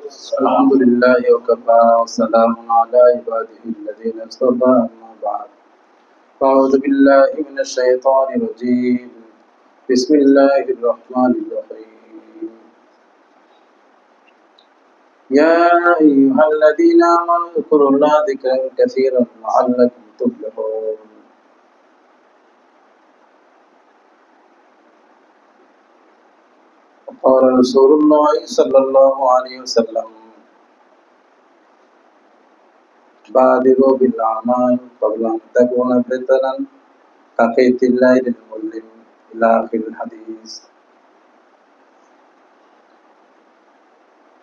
الحمد لله وكفى وسلام على عباده الذين اصطفى أما بعد أعوذ بالله من الشيطان الرجيم بسم الله الرحمن الرحيم يا أيها الذين آمنوا اذكروا الله ذكرا كثيرا لعلكم تفلحون قال رسول الله صلى الله عليه وسلم بادروا بالأعمال قبل أن تكون فتنة كخيط الليل المظلم إلى آخر الحديث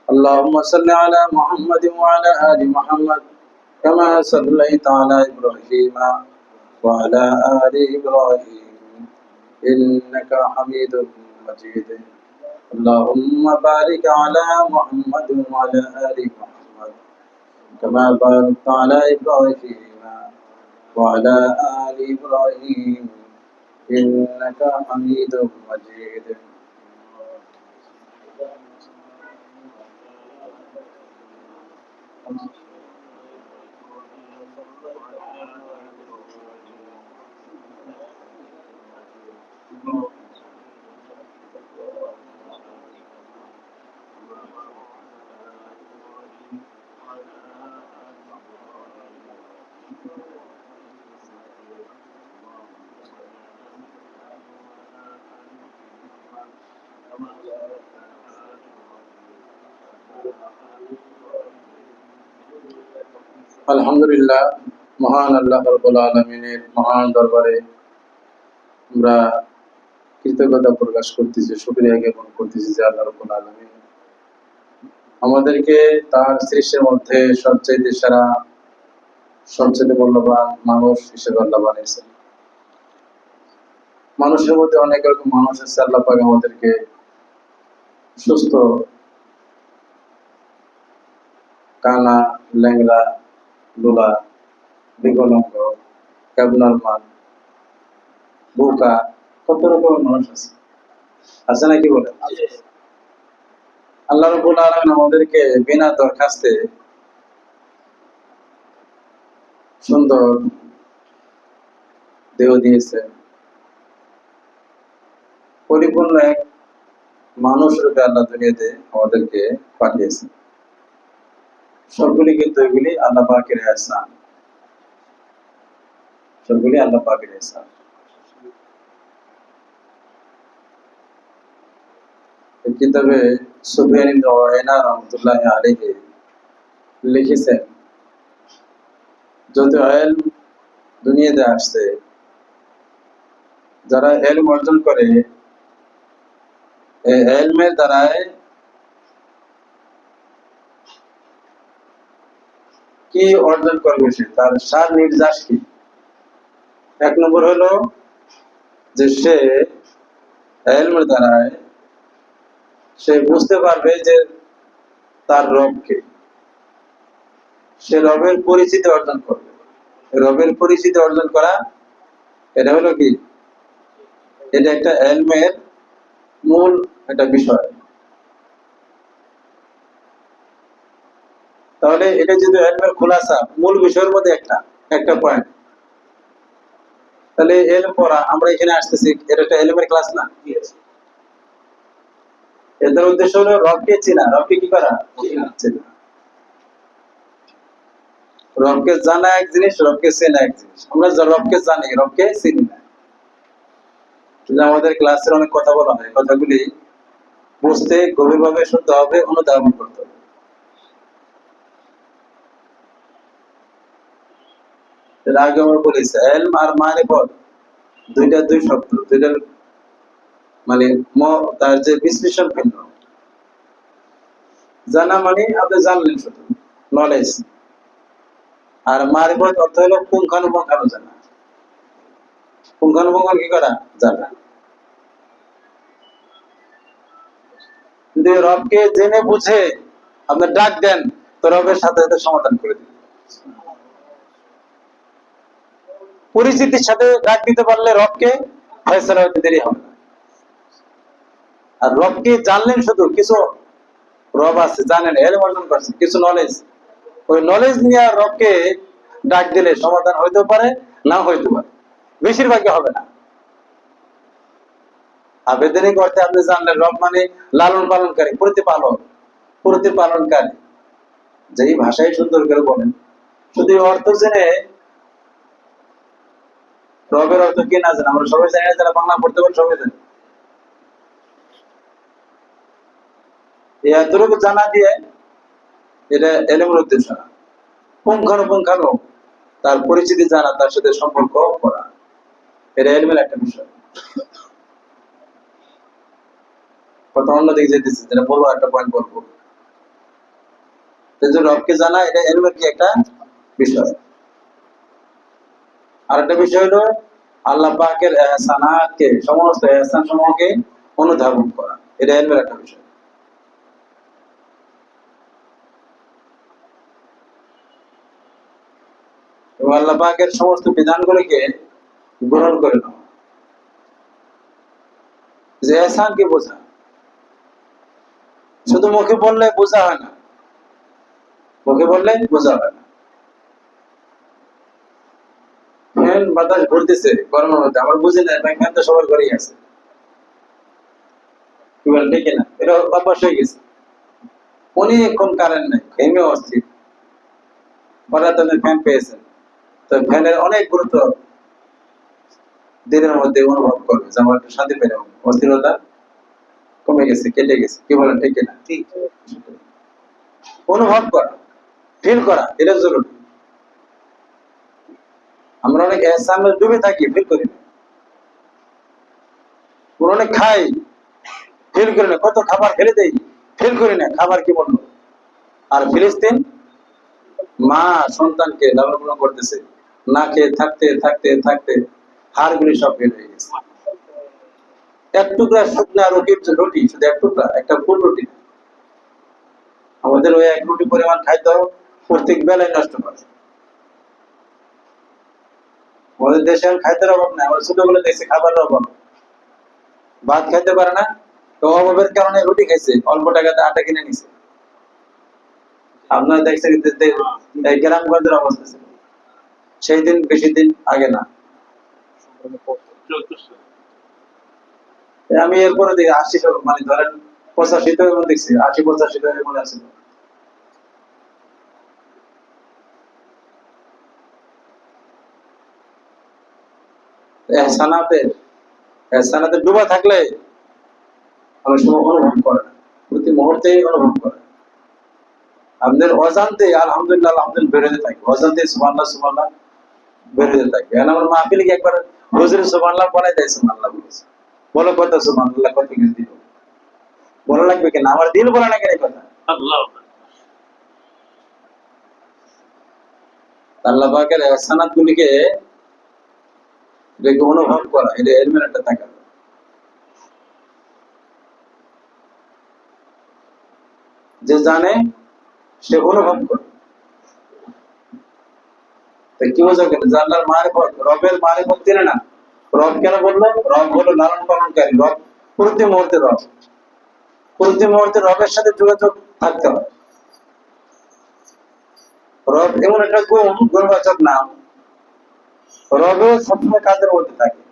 اللهم صل على محمد وعلى آل محمد كما صليت على إبراهيم وعلى آل إبراهيم إنك حميد مجيد اللهم بارك على محمد وعلى آل محمد كما باركت على إبراهيم وعلى آل إبراهيم إنك حميد مجيد আলহামদুলিল্লাহ, মহান আল্লাহ রাব্বুল আলামিনের মহান দরবারে আমরা কৃতজ্ঞতা প্রকাশ করতেছি, শুকরিয়া জ্ঞাপন করতেছি যে আল্লাহ রাব্বুল আলামিন আমাদেরকে তার সৃষ্টির মধ্যে সবচেয়ে সেরা, সবচেয়ে মূল্যবান মানুষ হিসেবে আল্লাহ বানিয়েছেন। মানুষের মধ্যে অনেক রকম মানুষ আছে। আল্লাহ পাক আমাদেরকে সুস্থ, কানা, ল্যাংড়া, লুলা, বিকলাঙ্গ, ক্যাবনরমাল, বোকা, কত রকমের মানুষ আছে নাকি বলে? আল্লাহ রাব্বুল আলামিন আমাদেরকে বিনা দরখাস্তে সুন্দর দেহ দিয়েছেন, পরিপূর্ণ এক মানুষ রূপে আল্লাহ দুনিয়াতে আমাদেরকে পাঠিয়েছেন। সবগুলি কিন্তু এগুলি আল্লাহ পাকের ইহসান, সবগুলি আল্লাহ পাকের ইহসান। এই কিতাবে সুফিয়ান ইবনে উয়াইনা রাহমাতুল্লাহি আলাইহি লিখেছেন, যত ইলম দুনিয়াতে আসছে, যারা ইলম অর্জন করে, এই ইলমের দ্বারাই কি অর্জন করবে সে, তার সার নির্যাস কি? এক নম্বর হলো যে সে ইলমের দ্বারাই সে বুঝতে পারবে যে তার রবকে, সে রবের পরিচিতি অর্জন করবে। রবের পরিচিতি অর্জন করা, এটা হলো কি? এটা একটা ইলমের মূল একটা বিষয়। তাহলে এটা যদি ইলমের খুলাসা, মূল বিষয়ের মধ্যে একটা পয়েন্ট, তাহলে ইলম পড়া, আমরা এখানে আসতেছি, এটা একটা ইলমের ক্লাস না? এদের উদ্দেশ্য হলো রবকে চেনা। রবকে কি করা? চেনা। রবকে জানা এক জিনিস, রবকে চেনা এক জিনিস। আমরা রবকে জানি, রবকে চিনি না। আমাদের ক্লাসের অনেক কথা বলা হয়, কথাগুলি বুঝতে গভীরভাবে শুনতে হবে, অনুধাবন করতে হবে। এর আগে আমরা বলেছি, ইলম আর মারিফত দুইটা দুই শব্দ, দুইটার মানে তার যে বিশ্লেষণ ভিন্ন। জানা মানে আপনি জানলেন শুধু, নলেজ। আর মারিফত অর্থ হলো পুঙ্খানুপুঙ্খানু জানা। পুঙ্খানুপুঙ্খানু কি করা? জানা। যদি রবকে জেনে বুঝে আপনি ডাক দেন, তো রবের সাথে সাথে সমাধান করে দিন। পরিচিতির সাথে ডাক দিতে পারলে রবকে, ফয়সালা হতে দেরি হবে না। আর রবকে জানলেন শুধু, কিছু রব আছে, জানেন, এলম অর্জন করছেন, কিছু নলেজ। ওই নলেজ নিয়ে রবকে ডাক দিলে সমাধান হইতে পারে, না হইতে পারে, বেশিরভাগই হবে না। আবেদনিক অর্থে আপনি জানলেন রব মানে লালন পালনকারী, প্রতিপালনকারী, যেই ভাষায় সুন্দর করে বলেন, শুধু অর্থ জেনে রবের অর্থ কি না জানে, আমরা সবাই জানি, যারা বাংলা পড়তে পারেন সবাই জানে। এতটুকু জানা দিয়ে এটা এলেমের উদ্দেশ্য না। পুঙ্খানুপুঙ্খানু তার পরিচিতি জানা, তার সাথে সম্পর্ক করা, এটা এলমের একটা বিষয়। কথা অন্যদিকে যেতেছে, যেটা বলবো, একটা পয়েন্ট বলবো, রবকে জানা এটা এলমের কি একটা বিষয়। আর একটা বিষয় হলো আল্লাহ পাকের এহসানাতকে, সমস্ত এহসান সমূহকে অনুধাবন করা, এটা এলমের একটা বিষয়। এবং আল্লাহ পাকের সমস্ত বিধানগুলিকে গ্রহণ করে নেওয়া, যে এহসানকে বোঝা, শুধু মুখে বললে বোঝা হয় না, মুখে বললে বোঝা হয় না। ফ্যান বাতাস ঘুরতেছে গরমের মধ্যে, আমার বুঝি না ভাই, ফ্যান তো সবার ঘরেই আছে, কি বলেন ঠিক না? এটা অভ্যাস হয়ে গেছে। অনেকক্ষণ কারেন্ট নেই, ঘেমে অস্থির, হঠাৎ আপনি ফ্যান পেয়েছেন, তো ফ্যানের অনেক গুরুত্ব দিনের মধ্যে অনুভব করবে, যে আমার একটু শান্তি পেলাম, অস্থিরতা কমে গেছে, কেটে গেছে, কি বলেন ঠিক না? ঠিক, অনুভব করা, ফিল করা, এটা জরুরি। আমরা অনেক এহসানে ডুবে থাকি, ফিল করি না। অনেক খাই, ফিল করি না। কত খাবার ফেলে দেই, ফিল করি না খাবার কি বললো। আর ফিলিস্তিন মা সন্তানকে লালন পালন করতেছে, না খেয়ে থাকতে থাকতে থাকতে হাড়গুলি সব বের হয়ে গেছে। এক টুকরা শুকনা রুটি, শুধু এক টুকরা, একটা ফুল রুটি, আমাদের ওই এক রুটি পরিমাণ খাইতে প্রত্যেক বেলায় নষ্ট করে। আমাদের দেশে খাইতে অভাব নাই, আমরা ছোটবেলা দেখছি খাবারের অভাব, ভাত খাইতে পারে না, তো অভাবের কারণে রুটি খাইছে, অল্প টাকাতে আটা কিনে নিছে। আপনারা দেখছেন গ্রামগঞ্জের অবস্থা ছিল সেই দিন, বেশি দিন আগে না, আমি এরপরে দেখি ৮০, মানে ধরেন ৮৫ দেখছি, ৮০-৮৫ মনে আছে। এহসানাতে ডুবা থাকলে অনেক সময় অনুভব করে না, প্রতি মুহূর্তে অনুভব করে। আমাদের অজান্তে আলহামদুলিল্লাহ আলহামদুলিল্লাহ বেরোতে থাকে, অজান্তে সুবহানাল্লাহ সুবহানাল্লাহ বেরোতে থাকে। এখন আমার মাহফিলে একবার হুজুর সুবহানাল্লাহ বলাই দেয়, সুবহানাল্লাহ বলেছে, বলো কত সুবহানাল্লাহ, কত কিছু দিল, বলা লাগবে কেন, আমার দিল বলা না কেন কথা। আল্লাহ পাকের এহসানাত গুলিকে অনুভব করা, এটা এলমের একটা তাকাত। যে জানে সে অনুভব করে, কি বোঝা গেল? যে আল্লাহর মারিফত, রবের মারিফত চিনে না। রব কেন বললো? রব হলো লালন পালনকারী, রব প্রতি মুহূর্তে, রব প্রতি মুহূর্তে রবের সাথে যোগাযোগ থাকতে হয়। রব এমন একটা গুণবাচক নাম, রবেও সবসময় কাজের মধ্যে থাকে।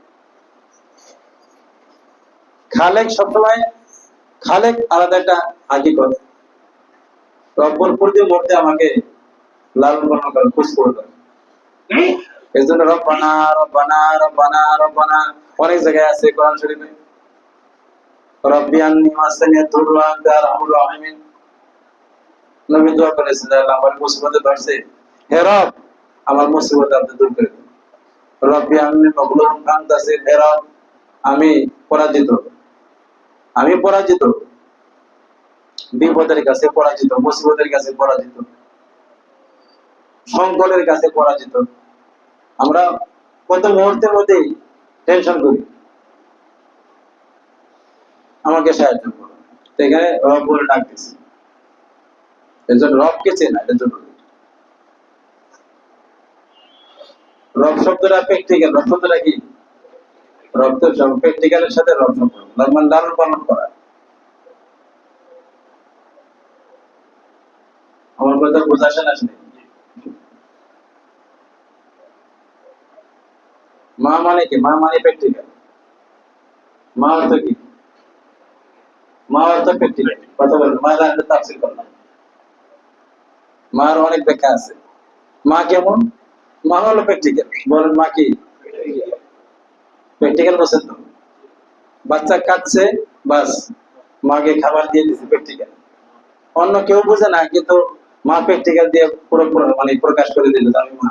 খালেক সবসময়, খালেক আলাদা একটা হাকিকত। রব্বুল প্রতি মুহূর্তে আমাকে লালন পালন করে, খোঁজ করে। এই জন্য রব্বানা রব্বানা রব্বানা রব্বানা অনেক জায়গায় আছে কোরআন শরীফে। রব্বি আন্নী মাসানিয়াদ দুররু ওয়া আনতা আরহামুর রাহিমিন। নবী দোয়া করেছেন, আল্লাহ আমার মুসিবতে ধরছে, হে রব আমার মুসিবত আপনি দূর করে দিন। রব্বি আন্নী মাগলুবুন ফান্তাসির, হে রব আমি পরাজিত, আমি পরাজিত, বিপদের কাছে পরাজিত, মুসিবতের কাছে পরাজিত, সংকটের কাছে পরাজিত। আমরা কত মুহূর্তের মধ্যেই টেনশন করি, আমাকে সাহায্য করো। এখানে রব বলে ডাক দিচ্ছে, এর জন্য রবকে চেনা এটা জরুরি। রব শব্দটা প্র্যাকটিক্যাল, রব শব্দটা কি? রব তো প্র্যাকটিক্যালের সাথে রব শব্দ, মানে লালন পালন করা। আমার কথা বোঝা আসে না আসলে? মা মানে কি? মা মানে প্র্যাকটিক্যাল। মা অর্থ কি? মা অর্থ প্র্যাকটিক্যাল। কথা বলেন, মা জানতে তাফসীর করলাম। মার অনেক ব্যাখ্যা আছে। মা কেমন? মা হলো প্র্যাকটিক্যাল। বলেন মা কি? প্র্যাকটিক্যাল বলছেন তো? বাচ্চা কাঁদছে, বাস মাকে খাবার দিয়ে দিচ্ছে, প্র্যাকটিক্যাল। অন্য কেউ বুঝে না, কিন্তু মা প্র্যাকটিক্যাল দিয়ে পুরো মানে প্রকাশ করে দিল আমি মা।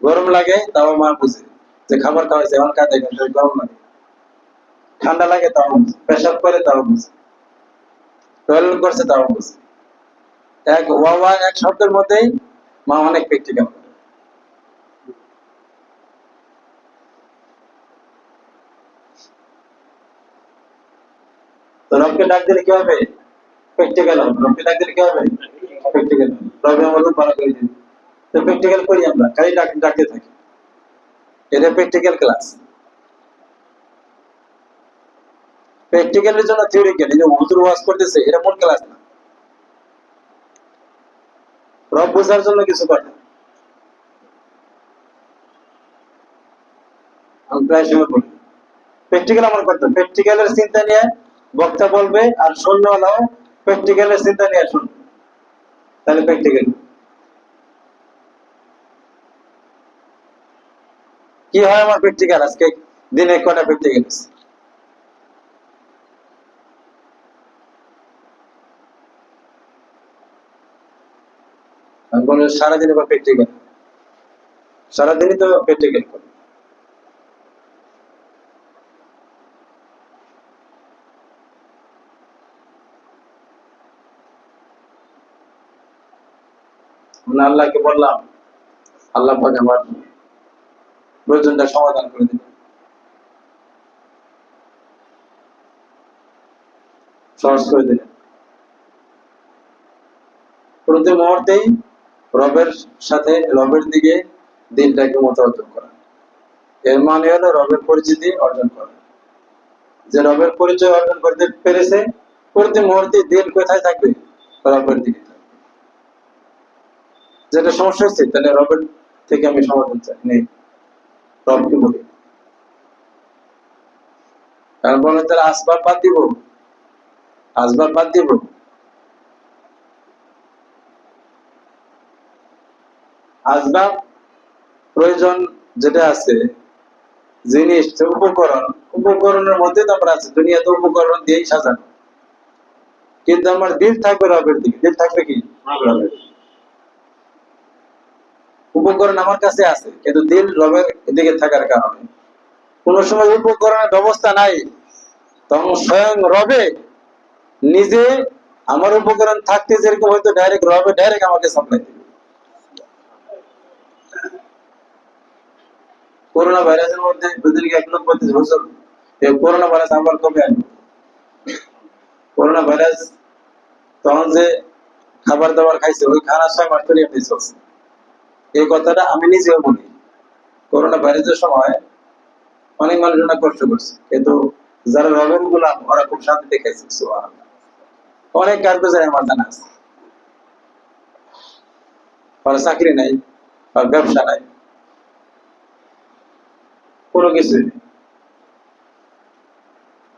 গরম লাগে তাও মা বুঝে যে খাবার খাওয়াইছে, এখন কাঁদে গরম লাগে। ঠান্ডা লাগে তাও বুঝে, পেশাব করে তাও বুঝে, টয়লেট করছে তাও বুঝে। এক ওয়া এক শব্দের মধ্যেই মা অনেক প্র্যাকটিক্যাল। তো রবকে ডাক দিলে কি হবে? প্র্যাকটিক্যাল হবে। রবকে ডাক দিলে কি হবে? প্র্যাকটিক্যাল হবে। রবি আমাদের ভালো করে দিন। তো প্র্যাকটিক্যাল করি আমরা, খালি ডাকতে থাকি। এটা প্র্যাকটিক্যাল ক্লাস। প্র্যাকটিক্যালের জন্য থিওরিক্যাল, এই যে হুজুর ওয়াজ করতেছে, এটা মূল ক্লাস না। রব বোঝার জন্য কিছু করে। আমি প্রায় সময় বলি প্র্যাকটিক্যাল আমার করতে, প্র্যাকটিক্যালের চিন্তা নিয়ে বক্তা বলবে, আর শূন্যওয়ালাও প্র্যাকটিক্যালের চিন্তা নিয়ে শুনবে, তাহলে প্র্যাকটিক্যাল কি হয়? আমার প্র্যাকটিক্যাল আজকে দিনে কটা প্র্যাকটিক্যাল? আমি বলি সারাদিনে বা প্র্যাকটিক্যাল, সারাদিনই তো প্র্যাকটিক্যাল করি। আল্লাহকে বললাম, আল্লাহ পাক আমার প্রয়োজনটা সমাধান করে দিবেন, সহজ করে দিলেন। প্রতি মুহূর্তেই রবের সাথে, রবের দিকে দিনটাকে মতোয়াজ্জহ করা। এর মানে হলো রবের পরিচিতি অর্জন করা। যে রবের পরিচয় অর্জন করতে পেরেছে, প্রতি মুহূর্তে দিন কোথায় থাকবে? রবের দিকে। যেটা সমস্যা হচ্ছে, তাহলে রবের থেকে আমি সমাধান চাই নেই, রবকে বলি। কারণ বলে তাহলে আসবাব বাদ দিব, আসবাব বাদ দিব। আসবাব প্রয়োজন যেটা আছে, জিনিস, উপকরণ, উপকরণের মধ্যে তো আমরা আছি, দুনিয়াতে উপকরণ দিয়েই সাজানো। কিন্তু আমার দিল থাকবে রবের দিকে। দিল থাকবে কি? রবের। উপকরণ আমার কাছে আছে, কিন্তু দিল রবের দিকে থাকার কারণে কোন সময় উপকরণের ব্যবস্থা নাই, তখন স্বয়ং রবে নিজে আমার উপকরণ থাকতে যেরকম হয়তো ডাইরেক্ট রবে ডাইরেক্ট আমাকে সাপ্লাই দিবে। করোনা ভাইরাসের মধ্যে দুদিনকে এক লোক বলতে হুজুর, এই করোনা ভাইরাস আবার কবে আসবে? করোনা ভাইরাস তখন যে খাবার দাবার খাইছে, ওই খানার 6 মাস ধরে এমনি চলছে। এই কথাটা আমি নিজেও বলি। করোনা ভাইরাসের সময় অনেক মানুষ অনেক কষ্ট করছে, কিন্তু যারা রবের গোলাম ওরা খুব শান্তিতে খাইছে। সুবহানাল্লাহ। অনেক কারগুজারি আমার জানা আছে। ওরা চাকরি নাই, আর ব্যবসা নাই, কোনো কিছুই নেই।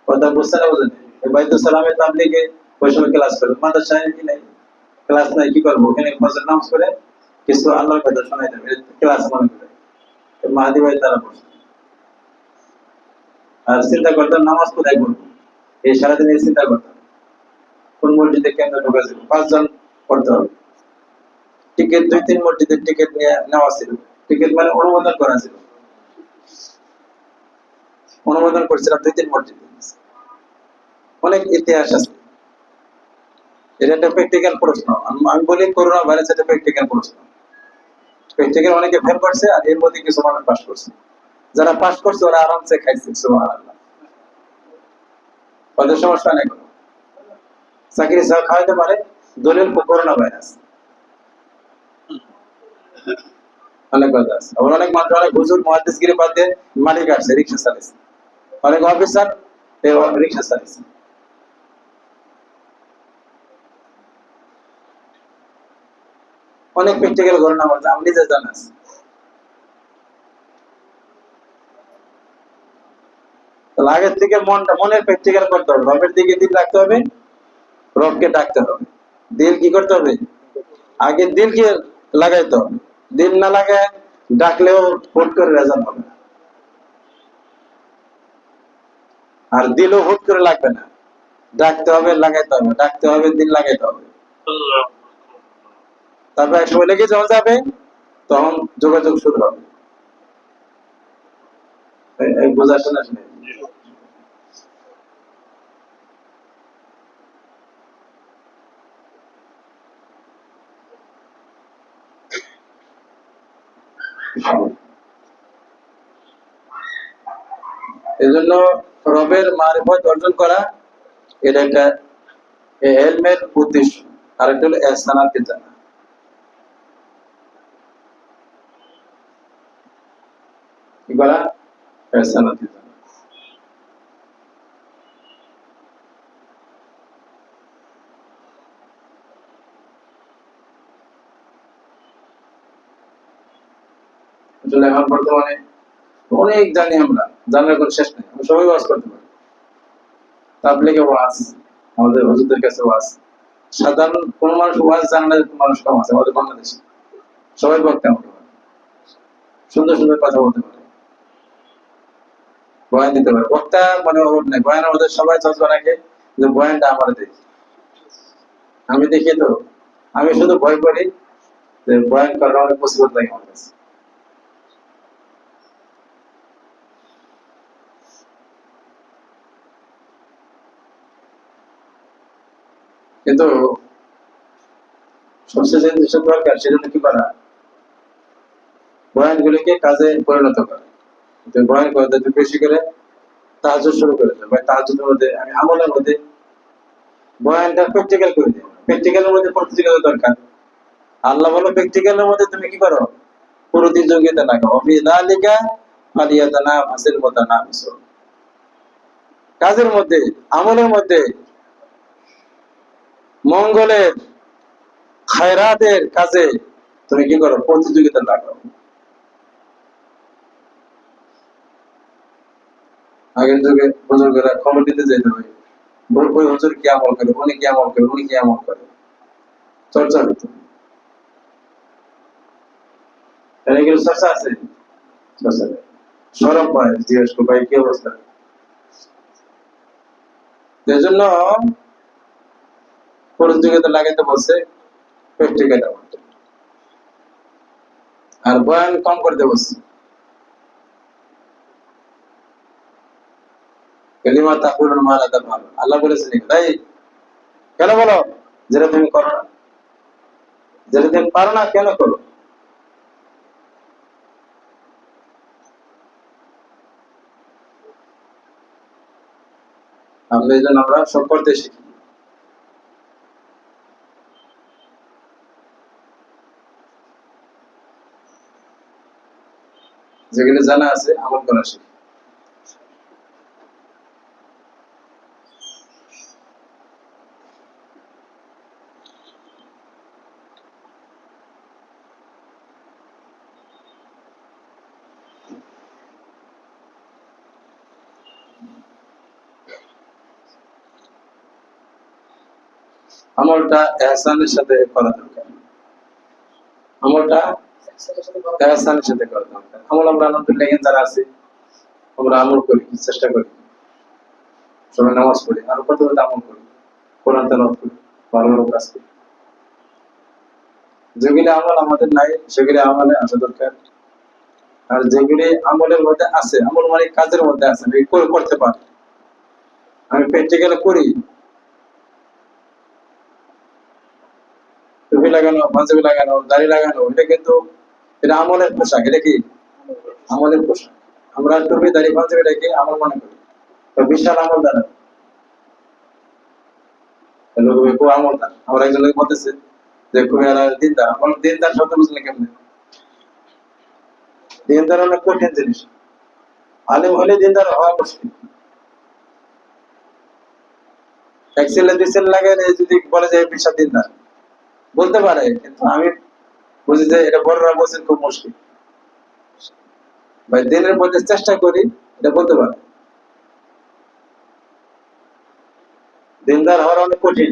কথা বুঝতে না বুঝেন? বাইতুল সালামের তাবলীগে ওই সময় ক্লাস করে, মাদ্রাসায় কি নাই, ক্লাস নাই, কি করবো? ওখানে ফজর নামাজ করে কিছু আল্লাহর কথা শোনাই দেবে, ক্লাস মনে করে। মাহাদি ভাই তারা পড়ছে, আর চিন্তা করতাম নামাজ কোথায় পড়বো, এই সারাদিন এই চিন্তা করতাম কোন মসজিদে কেন্দ্র ঢোকা ছিল, 5 জন পড়তে হবে। টিকিট 2-3 মসজিদের টিকিট নিয়ে নেওয়া ছিল। টিকিট মানে অনুমোদন করা ছিল, অনুমোদন করছিলাম 2-3 মসজিদে। অনেক ইতিহাস আছে। এটা একটা প্র্যাকটিক্যাল প্রশ্ন। আমি বলি করোনা ভাইরাস একটা প্র্যাকটিক্যাল প্রশ্ন। প্র্যাকটিক্যাল অনেকে ফেল করছে, আর এর মধ্যে কিছু মানুষ পাস করছে। যারা পাস করছে ওরা আরামসে খাইছে। সুবহানাল্লাহ। ওদের সমস্যা নেই, চাকরি সহ খাওয়াইতে পারে, দলিল করোনা ভাইরাস। অনেক কথা আছে। আবার অনেক মানুষ, অনেক হুজুর মুহাদ্দিসগিরি বাদ দিয়ে মালিক আসছে, রিক্সা চালাইছে, অনেক অফিসার রিক্সা চালাইছে। অনেক প্র্যাকটিক্যাল ঘটনা আমার আমি নিজে জানা আছে। তাহলে আগের থেকে মনের প্র্যাকটিক্যাল করতে হবে, রবের দিকে দিল রাখতে হবে, রবকে ডাকতে হবে। দিল কি করতে হবে? আগে দিলকে লাগাইতে হবে। দিল না লাগায় ডাকলেও হুট করে রেজাল্ট হবে না, আর দিলও হুট করে লাগবে না। ডাকতে হবে, লাগাইতে হবে, ডাকতে হবে, দিল লাগাইতে হবে। তারপর এক সময় লেগে যখন যাবে তখন যোগাযোগ শুরু হবে। বোঝা শোনা শুনে এই জন্য রবের মারিফত অর্জন করা এটা একটা এলমের উদ্দেশ্য। আর একটা হলো এহসানাতকে জানা। কি করা? এহসানাতকে জানা। আসলে এখন বর্তমানে অনেক জানি আমরা, জানার কোনো শেষ নেই। আমরা সবাই ওয়াজ করতে পারি, তাবলীগে ওয়াজ, আমাদের হুজুরদের কাছে ওয়াজ। সাধারণ কোন মানুষ ওয়াজ জানে না, মানুষ কম আছে আমাদের বাংলাদেশে। সবাই বক্তা হতে পারে, সুন্দর সুন্দর কথা বলতে পারে, বয়ান দিতে পারে। বক্তা মানে অভাব নেই, বয়ানের মধ্যে সবাই চর্চা রাখে যে বয়ানটা আমার দেখি। আমি দেখি তো, আমি শুধু ভয় করি যে বয়ান করা অনেক মুসিবত লাগে আমার কাছে। কিন্তু সবচেয়ে যে জিনিসটা দরকার সেজন্য কি করা? বয়ানগুলিকে কাজে পরিণত করা। বয়ান করতে বেশি করে তাহাজ্জুদ শুরু করে দেয়, ভাই তাহাজ্জুদের মধ্যে আমি আমলের মধ্যে বয়ানটা প্র্যাকটিক্যাল করে দিই। প্র্যাকটিক্যালের মধ্যে প্রতিযোগিতা দরকার। আল্লাহ বলো প্র্যাকটিক্যালের মধ্যে তুমি কি করো? প্রতিযোগিতা লাগাও। ফি যালিকা ফালিয়াতানাফাসিল মুতানাফিসুন। কাজের মধ্যে, আমলের মধ্যে, মঙ্গলের খায়রাতের কাজে তুমি কি করো? প্রতিযোগিতা লাগাও। আগের যুগে বুজুর্গরা খবর দিতে যেতে হয়, ওই হুজুর কি আমল করে, উনি কি আমল করে, উনি কি আমল করে, চর্চা হতো। এগুলো চর্চা আছে, চর্চা নেই। সরব পায় জিজ্ঞেস করো, ভাই কি অবস্থা? এজন্য প্রতিযোগিতা লাগাইতে বলছে প্র্যাকটিক্যাল, আর বয়ান কম করতে বলছে। কালিমা তাকুলুন মা লা তাফআলুন। আল্লাহ বলেছেন তাই কেন বলো যেটা তুমি করো না, যেটা তুমি পারো না কেন করো? আমরা এই জন্য আমরা সব করতে শিখি। যেগুলো জানা আছে আমল করা শিখি। আমলটা এহসানের সাথে করা দরকার। আমলটা এহসানের সাথে করা দরকার। আমল আমরা আলহামদুলিল্লাহ এখানে যারা আছি আমরা আমল করি, চেষ্টা করি, সবাই নামাজ পড়ি, আরো কত আমল করি, কোরআন তেলাওয়াত করি, ভালো ভালো কাজ করি। যেগুলি আমল আমাদের নাই সেগুলি আমলে আসা দরকার। আর যেগুলি আমলের মধ্যে আছে, আমল মানে কাজের মধ্যে আছে, আমি করতে পারি, আমি প্র্যাকটিক্যাল করি। টুপি লাগানো, পাঞ্জাবি লাগানো, দাড়ি লাগানো, এটা কিন্তু এটা আমলের পোশাক। এটা কি আমলের পোশাক? আমরা টুপি দাড়ি পাঞ্জাবিটাকে আমল মনে করি, তো বিশাল আমল দ্বারা লোক খুব আমলদার। আমার একজন লোক বলতেছে যে খুবই দিনদার। আমার দিনদার শব্দ বুঝলে কেমনে? দিনদার অনেক কঠিন জিনিস। আলেম হলে দিনদার হওয়া মুশকিল। এক ছেলে দুই ছেলে লাগাই যদি বলে যে বিশাল দিনদার বলতে পারে, কিন্তু আমি বুঝি যে এটা বড়রা বলছেন খুব মুশকিল ভাই, দিনের মধ্যে চেষ্টা করি এটা বলতে পারে। দিনদার হওয়ার অনেক কঠিন।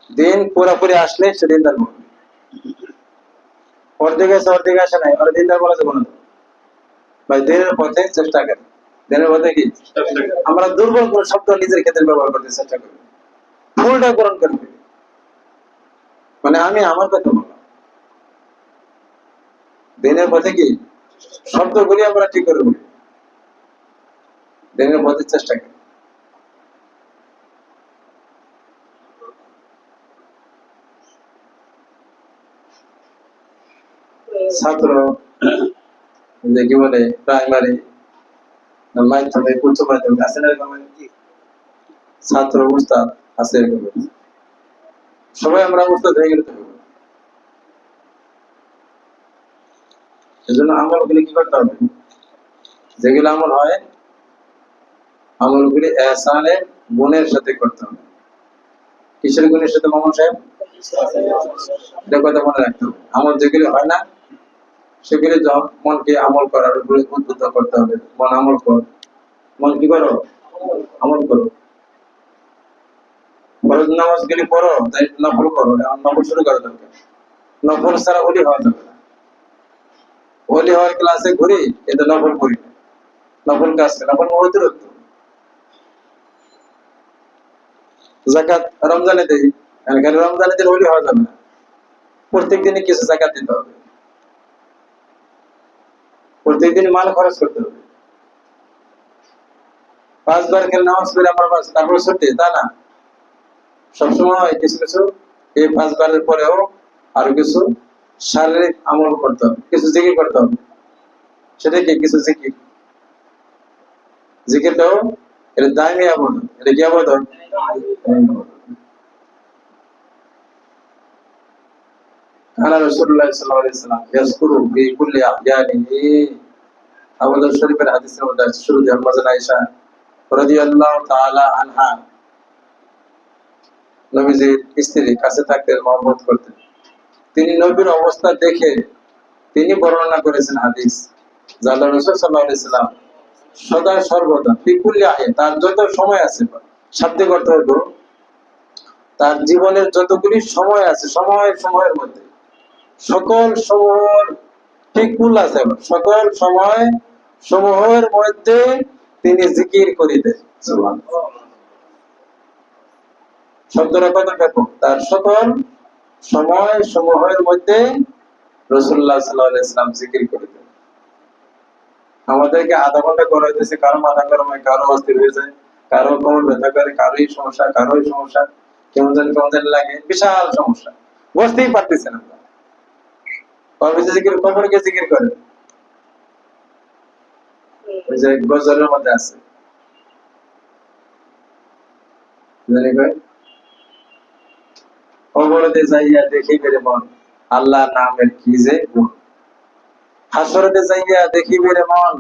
দিন পুরোপুরি আসলে সে দিনদার হবে। অর্ধেক আছে অর্ধেক আসে নাই, আর দিনদার বলা যাবে না। ভাই দিনের পথে চেষ্টা করি। দিনের পথে কি আমরা দুর্বল কোন শব্দ নিজের ক্ষেত্রে ব্যবহার করতে চেষ্টা করি, ফুলটা গ্রহণ করি। মানে আমি আমার কথা বললাম, দিনের পথে কি শব্দগুলি আমরা ঠিক করে বলি, দিনের পথে চেষ্টা করি। ছাত্র যে কি বলে প্রাইমারি মাধ্যমিক উচ্চ মাধ্যমিক আছে না এরকম, ছাত্র উস্তাদ আছে এরকম, সবাই আমরা উস্তাদ হয়ে গেলে হবে। সেজন্য আমলগুলি কি করতে হবে, যেগুলো আমল হয় আমলগুলি এহসানের গুণের সাথে করতে হবে। কিসের গুণের সাথে মামুন সাহেব? এটা কথা মনে রাখতে হবে। আমল যেগুলি হয় না সেগুলি মনকে আমল করার উপরে উদ্বুদ্ধ করতে হবে। মন আমল কর, মন কি করো আমল করো। ফরজ নামাজ গুলি পড়ো, তাই নফল করো, নফল শুরু করা দরকার। নফল ছাড়া ওলি হওয়া যাবে না। ওলি হওয়ার ক্লাসে ঘুরি কিন্তু নফল করি না, নফল কাজ নফল অতিরিক্ত। যাকাত রমজানে দেই, রমজানে দিলে ওলি হওয়া যাবে না, প্রত্যেক দিনে কিছু যাকাত দিতে হবে, প্রত্যেক দিন মাল খরচ করতে হবে। 5 বার খেলে নামাজ পড়ে আমার বাস তারপর ছুটি, তা না। সবসময় কিছু কিছু এই 5 বারের পরেও আরো কিছু শারীরিক আমল করতে হবে, কিছু জিকির করতে হবে। সেটা কি কিছু জিকির, জিকিরটাও এটা দায়মি আবাদত, এটা কি আবাদত? কানা রাসূলুল্লাহ সাল্লাল্লাহু আলাইহি ওয়াসাল্লাম ইয়াজকুরু ফি কুল্লি আহয়ানিহি। আবু দাউদ শরীফের হাদিসের মধ্যে আছে, শুরুতে আম্মা আয়েশা রাদিয়াল্লাহু তাআলা আনহা নবীজির স্ত্রী কাছে থাকতেন, মহব্বত করতেন। তিনি নবীর অবস্থা দেখে তিনি বর্ণনা করেছেন হাদিস, আল্লাহ রাসূল সাল্লাল্লাহু আলাইহি ওয়াসাল্লাম সদা সর্বদা ফি কুল্লি আহয়ান, তার যত সময় আছে, শাব্দিক অর্থ হলো তার জীবনের যতগুলি সময় আছে, সময়ের মধ্যে সকল সময়ের ঠিক কুল আছে, সকল সময় সমূহের মধ্যে তিনি জিকির করিতেন। সুবহানাল্লাহ। শব্দটা কত ব্যাপক, তার সকল সময় সমূহের মধ্যে রাসূলুল্লাহ সাল্লাল্লাহু আলাইহি ওয়াসাল্লাম জিকির করিতেন। আমাদেরকে আধা ঘন্টা করা হইতেছে, কারো মাথা গরম হয়, কারো অস্থির হয়ে যায়, কারো কোমর ব্যথা করে, কারোই সমস্যা, কারোই সমস্যা, কেমন জানি লাগে, বিশাল সমস্যা, বসতেই পারতেছে না। জিকির কবরে গিয়ে জিকির করে, ওই যে গজলের মধ্যে আছে জানি ভাই, কবরতে যাইয়া দেখি বেরে মন আল্লাহ নামের কি যে গুণ, হাসরতে যাইয়া দেখি বেরে মন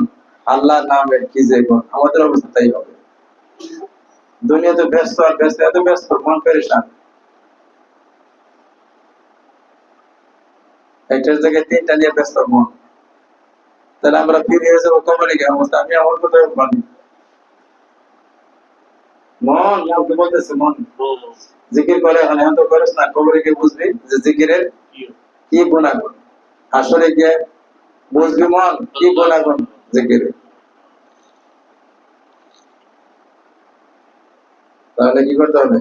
আল্লাহ নামের কি যে গুণ। আমাদের অবস্থা তাই হবে। দুনিয়াতে ব্যস্ত আর ব্যস্ত, এত ব্যস্ত মন পেরেশান, একটার জায়গায় 3টা নিয়ে ব্যস্ত মন। তাহলে আমরা ফিরে হয়ে যাবো কবরে গিয়ে। অবস্থা আমি আমার কোথাও পানি মন মনকে বলতেছে, মন জিকির করে, এখন তো করিস না, কবরে গিয়ে বুঝবি যে জিকিরের কি গুণাগুণ, আসলে গিয়ে বুঝবি মন কি গুণাগুণ জিকিরের। তাহলে কি করতে হবে,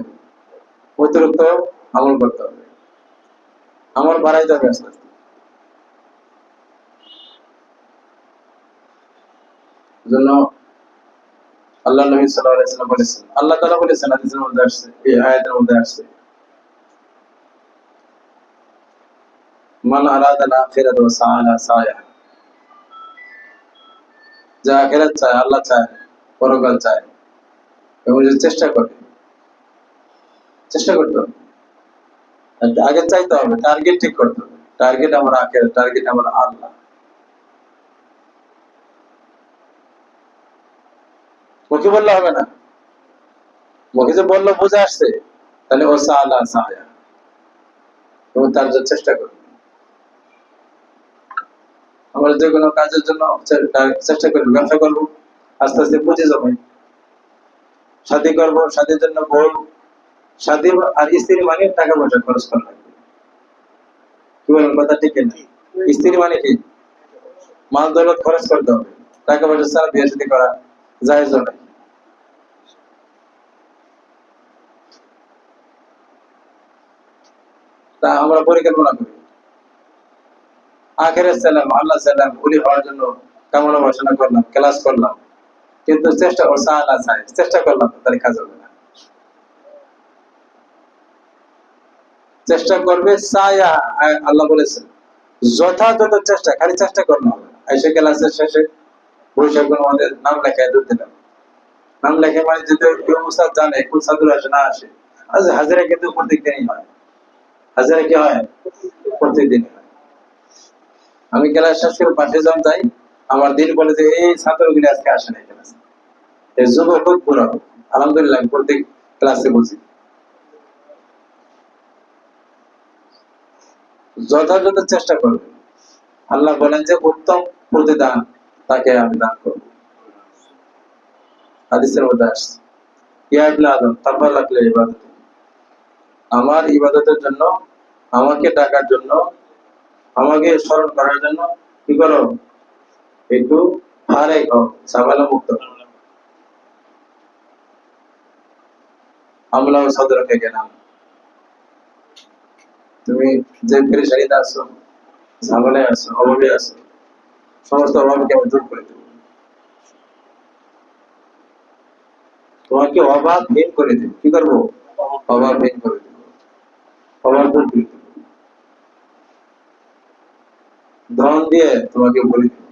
অতিরিক্ত আমল করতে হবে, আমল বাড়াইতে হবে আস্তে আস্তে। জন্য আল্লাহ নবী সাল্লাল্লাহু আলাইহি ওয়াসাল্লাম বলেছেন, আল্লাহ তাআলা বলেছেন হাদিসের মধ্যে আসছে, এই আয়াতের মধ্যে আসছে, মান আরাদা আল আখিরাত ওয়া সাআলা সায়া, যা আখিরাত চায়, আল্লাহ চায়, পরকাল চায়, এবং যে চেষ্টা করে, চেষ্টা করতে হবে, আগে চাইতে হবে, টার্গেট ঠিক করতে হবে, টার্গেট আমার আখিরাত, টার্গেট আমার আল্লাহ। মুখে বললে হবে না, মুখে যে বললো বুঝে আসছে, তাহলে ও সালা সায়া, এবং তার জন্য চেষ্টা করবে। আমরা যে কোনো কাজের জন্য চেষ্টা করবো, ব্যবসা করবো, আস্তে আস্তে পুঁজি জমাই, শাদী করবো, শাদীর জন্য বউ, শাদী আর স্ত্রী মানে টাকা পয়সা খরচ করা লাগবে। কি বলেন, কথা ঠিক না? স্ত্রী মানে কি, মাল দৌলত খরচ করতে হবে, টাকা পয়সা ছাড়া বিয়ে শাদী করা জায়েজ নয়। তা আমরা পরিকল্পনা করি আখেরের সালাম, আল্লাহ সালাম, উলি হওয়ার জন্য কামনা বাসনা করলাম, ক্লাস করলাম, কিন্তু চেষ্টা চেষ্টা করলাম, তাহলে কাজ হবে না। চেষ্টা করবে সায়া, আল্লাহ বলেছেন যথাযথ চেষ্টা, খালি চেষ্টা করতে হবে। এসে ক্লাসের শেষে বৈশাখ আমাদের নাম লেখায় দূর দিলাম, নাম লেখে মানে যদি উস্তাদ জানে কোন ছাত্র আসে না আসে। আজ হাজারা কিন্তু প্রত্যেক দিনই হয়, হাজারা কি হয়, প্রত্যেক দিন হয়। আমি ক্লাস শেষ করে পাশে যখন যাই, আমার দিন বলে যে এই ছাত্রগুলি আজকে আসে না ক্লাসে, এই যুবক হোক বুড়া হোক, আলহামদুলিল্লাহ প্রত্যেক ক্লাসে বুঝি। যথাযথ চেষ্টা করবে, আল্লাহ বলেন যে উত্তম প্রতিদান তাকে আমি দান করবো। হাদিসের মধ্যে আসছে, ইয়া ইবনে আদম তাবাল্লাক লি ইবাদতি, আমার ইবাদতের জন্য, আমাকে ডাকার জন্য, আমাকে স্মরণ করার জন্য কি করো, একটু হারে খাও, ঝামেলা মুক্ত আমলা ও সদরকে গেলাম। তুমি যে পেরেশানিতে আছো, ঝামেলায় আছো, অভাবে আছো, সমস্ত অভাবকে আমি দূর করে দেবো, তোমাকে অভাবহীন করে দেবো। কি করবো, অভাবহীন করে দেবো, অভাব দূর করে দেবো, ধন দিয়ে তোমাকে বলে দেবো।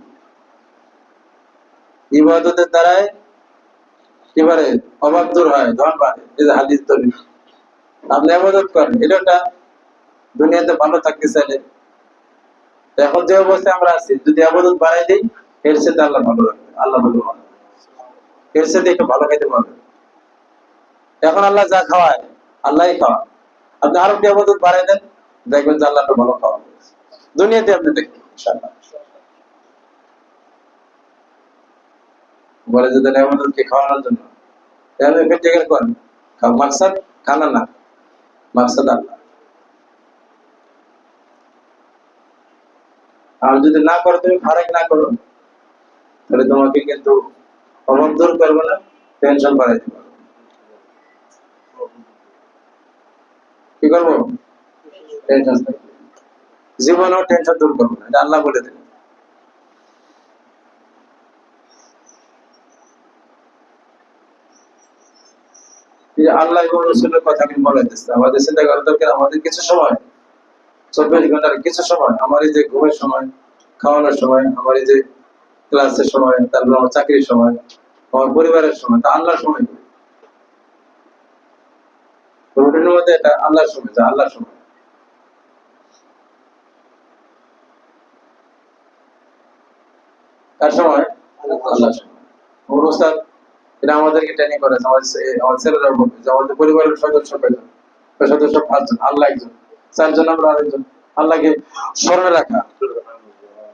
ইবাদতের দ্বারাই কি পারে, অভাব দূর হয়, ধন বাড়ে। এই যে হাদিস দলিল, আপনি ইবাদত করেন, এটা দুনিয়াতে ভালো থাকতে চাইলে, এখন যে অবস্থায় আমরা আছি, যদি ইবাদত বাড়াই দিই, এর সাথে আল্লাহ ভালো রাখবে, আল্লাহ ভালো রাখবে, এর সাথে একটু ভালো খাইতে পারবে। এখন আল্লাহ যা খাওয়ায়, আল্লাহই খাওয়ায়, আপনি আরো ইবাদত বাড়াই দেন, দেখবেন যে আল্লাহ ভালো খাওয়াবে দুনিয়াতে, আপনি দেখবেন ইনশাআল্লাহ। বলে যে ইবাদতকে খাওয়ানোর জন্য, তাহলে প্র্যাকটিক্যাল করেন, মাকসাদ খানা না, মাকসাদ আল্লাহ। আর যদি না করো, তুমি ফারাক না করো, তাহলে তোমাকে কিন্তু অভাব দূর করবে না, টেনশন বাড়াইতে পারবে। কি করবো, টেনশন থাকবে, জীবনেও টেনশন দূর করবো না, এটা আল্লাহ বলে দেবে। আল্লাহ এবং রসুলের কথা আমি বলাইতেছি, আমাদের চিন্তা করা দরকার, আমাদের কিছু সময়, 24 ঘন্টার কিছু সময়, আমার এই যে ঘুমের সময়, খাওয়ানোর সময়, আমার এই যে ক্লাসের সময়, তারপর আমার চাকরির সময়, আমার পরিবারের সময়, তা আল্লাহর সময়, রুটিনের মধ্যে এটা আল্লাহর সময়, যা আল্লাহর সময়। তার সময় আল্লাহর সময়। অনুষ্ঠান এটা আমাদেরকে ট্রেনিং করেছে, আমার ছেলেরা বলবে যে আমাদের পরিবারের সদস্য কয়জন, সদস্য 5 জন, আল্লাহ 1 জন, 4 জন আমরা আরেকজন। আল্লাহকে স্মরণে রাখা,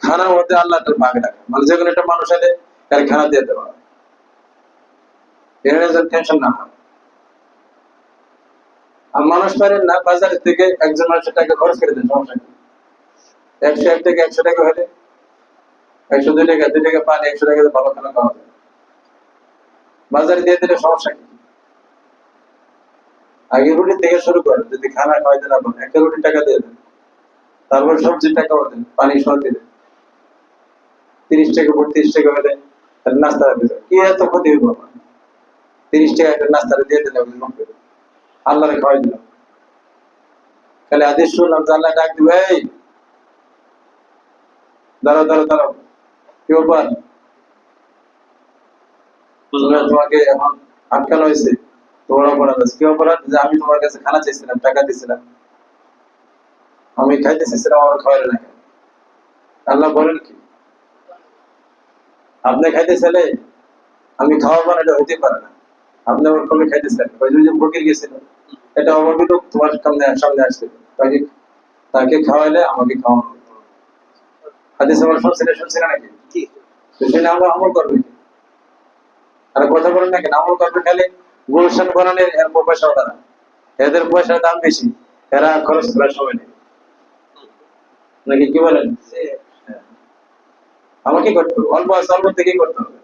খানার মধ্যে আল্লাহটার ভাগ রাখা, মানে যে কোনো একটা মানুষ এলে তার খানা দিয়ে দেওয়া, এর যেন টেনশন না হয়। আর মানুষ পারেন না বাজারের থেকে একজন মানুষের টাকা খরচ করে দেন, সমস্যা নেই, 101 থেকে 100 টাকা হলে 102 টাকা, 2 টাকা পানি, 100 টাকা ভালো খানা খাওয়া যায়, বাজারে দিয়ে দিলে সমস্যা কি। আগে রুটি থেকে শুরু করেন, যদি খানা খাওয়াইতে না পারেন, একটা রুটি টাকা দিয়ে দেন, তারপর সবজির টাকাও দেন, পানি সহ দিলেন, 30 টাকা 32 টাকা হলে নাস্তা দিলেন, কি এত ক্ষতি হইব, 30 টাকা একটা নাস্তা দিয়ে দিলাম, আল্লাহরে খাওয়াই দিলাম। খালি আদেশ শুনলাম যে আল্লাহ ডাক দিবে, এই দাঁড়াও দাঁড়াও দাঁড়াও, কি ব্যাপার, তোমাকে এখন আটকানো হয়েছে, তোমার অপরাধ আছে। কি অপরাধ, যে আমি তোমার কাছে খানা চাইছিলাম, টাকা দিয়েছিলাম, আমি খাইতে চাইছিলাম, আমার খাওয়াইলে না। আল্লাহ বলেন কি, আপনি খাইতে চাইলে আমি খাওয়াবো না, এটা হইতে পারে না। আপনি ওর কবে খাইতেছেন, ওই যে ফকির গেছিল, এটা অভাবী লোক তোমার সামনে আসছিল, তাকে তাকে খাওয়াইলে আমাকে খাওয়ানো। হাদিস আমার শুনছিলেন নাকি? তো সেটা আমরা আমল করবে, আর কথা বলেন নাকি আমল করবে, খালি গুলশান বানানোর এর পয়সা ওরা, এদের পয়সার দাম বেশি, এরা খরচ করার সময় নেই, নাকি কি বলেন? হ্যাঁ। আমাকে করতে হবে, অল্প অল্প থেকেই করতে হবে।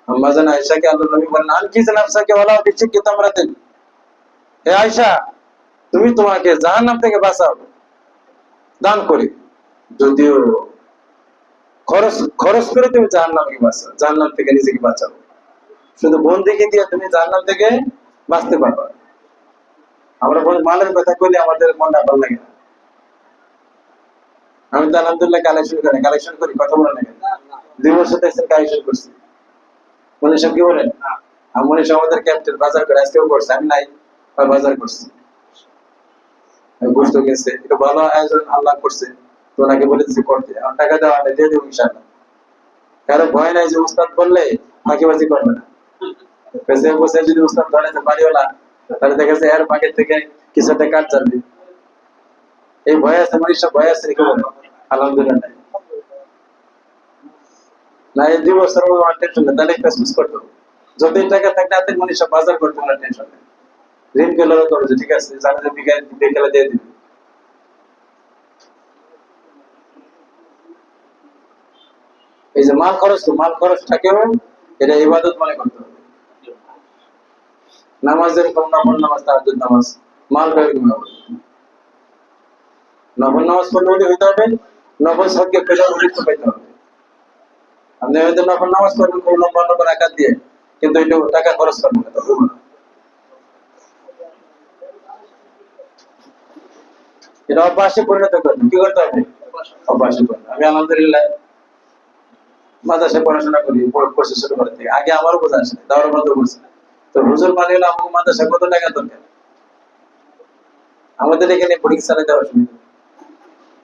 আম্মা জান আয়েশাকে আল্লাহর নবী বলেন, আনকিস নাফসাকে ওয়ালা বিচিকি তামরাতিন, হে আয়েশা, তুমি তোমাকে জাহান্নাম থেকে বাঁচাও দান করে, যদিও খরচ খরচ করে তুমি জাহান্নামকে বাঁচাও, জাহান্নাম থেকে নিজেকে বাঁচাও। শুধু বন্দিকে দিয়ে তুমি জাহান্নাম থেকে বাঁচতে পারবা। আমরা মালের কথা কইলে আমাদের মনটা ভালো লাগে না। আমি তো আলহামদুলিল্লাহ কালেকশন করি, কথা বলে না, 2 বছর দেখছেন কালেকশন করছি। মনে সব কি বলেন, মনে আমাদের ক্যাপ্টেন বাজার করে আজকেও করছে, আমি নাই, বাজার করছি, গোস্ত গেছে, একটু ভালো আয়োজন আল্লাহ করছে, তো ওনাকে বলে দিচ্ছি করতে, আমার টাকা দেওয়া দিয়ে দেবো ইনশাআল্লাহ। কারো ভয় নাই যে উস্তাদ বললে ফাঁকিবাজি করবে না, পেছে বসে যদি উস্তাদ ধরে যে বাড়িওয়ালা, তাহলে দেখা যাচ্ছে এর পকেট থেকে কিছু একটা কাট যাবে, এই ভয় আছে, মানুষ সব ভয় আছে রেখে বলে আলহামদুলিল্লাহ নাই। না এই 2 বছর আমার টেনশন নেই, তাহলে কাজ করতে হবে। যদি টাকা থাকলে হাতে মানুষ সব বাজার করতে না, টেনশন নেই, ঋণ পেলে করবে, ঠিক আছে, জানে যে বিকেলে দিয়ে দিবে। এই যে মাল খরচ, তো মাল খরচটাকেও এটা ইবাদত মনে করতে হবে। নামাজের কোন নফল নামাজ, তাহাজ্জুদ নামাজ, মাল ব্যয় করতে হবে। নফল নামাজ পড়লে ওলি হইতে হবে, নফল সদকে পেলে ওলি তো পাইতে হবে। আপনি হয়তো নফল নামাজ পড়বেন খুব লম্বা লম্বা রাকাত দিয়ে, কিন্তু একটু টাকা খরচ করবেন না, এটা অভ্যাসে পরিণত করবেন। কি করতে হবে? অভ্যাসে করবেন। আমি আলহামদুলিল্লাহ মাদ্রাসায় পড়াশোনা করি, করছি ছোটবেলা থেকে, আগে আমারও বোঝা আসে দাওয়ার বন্ধ করছে, তো হুজুর মানে হলো আমাকে মাদ্রাসায় কত টাকা দরকার, আমাদের এখানে পরীক্ষা চালাতে অসুবিধা।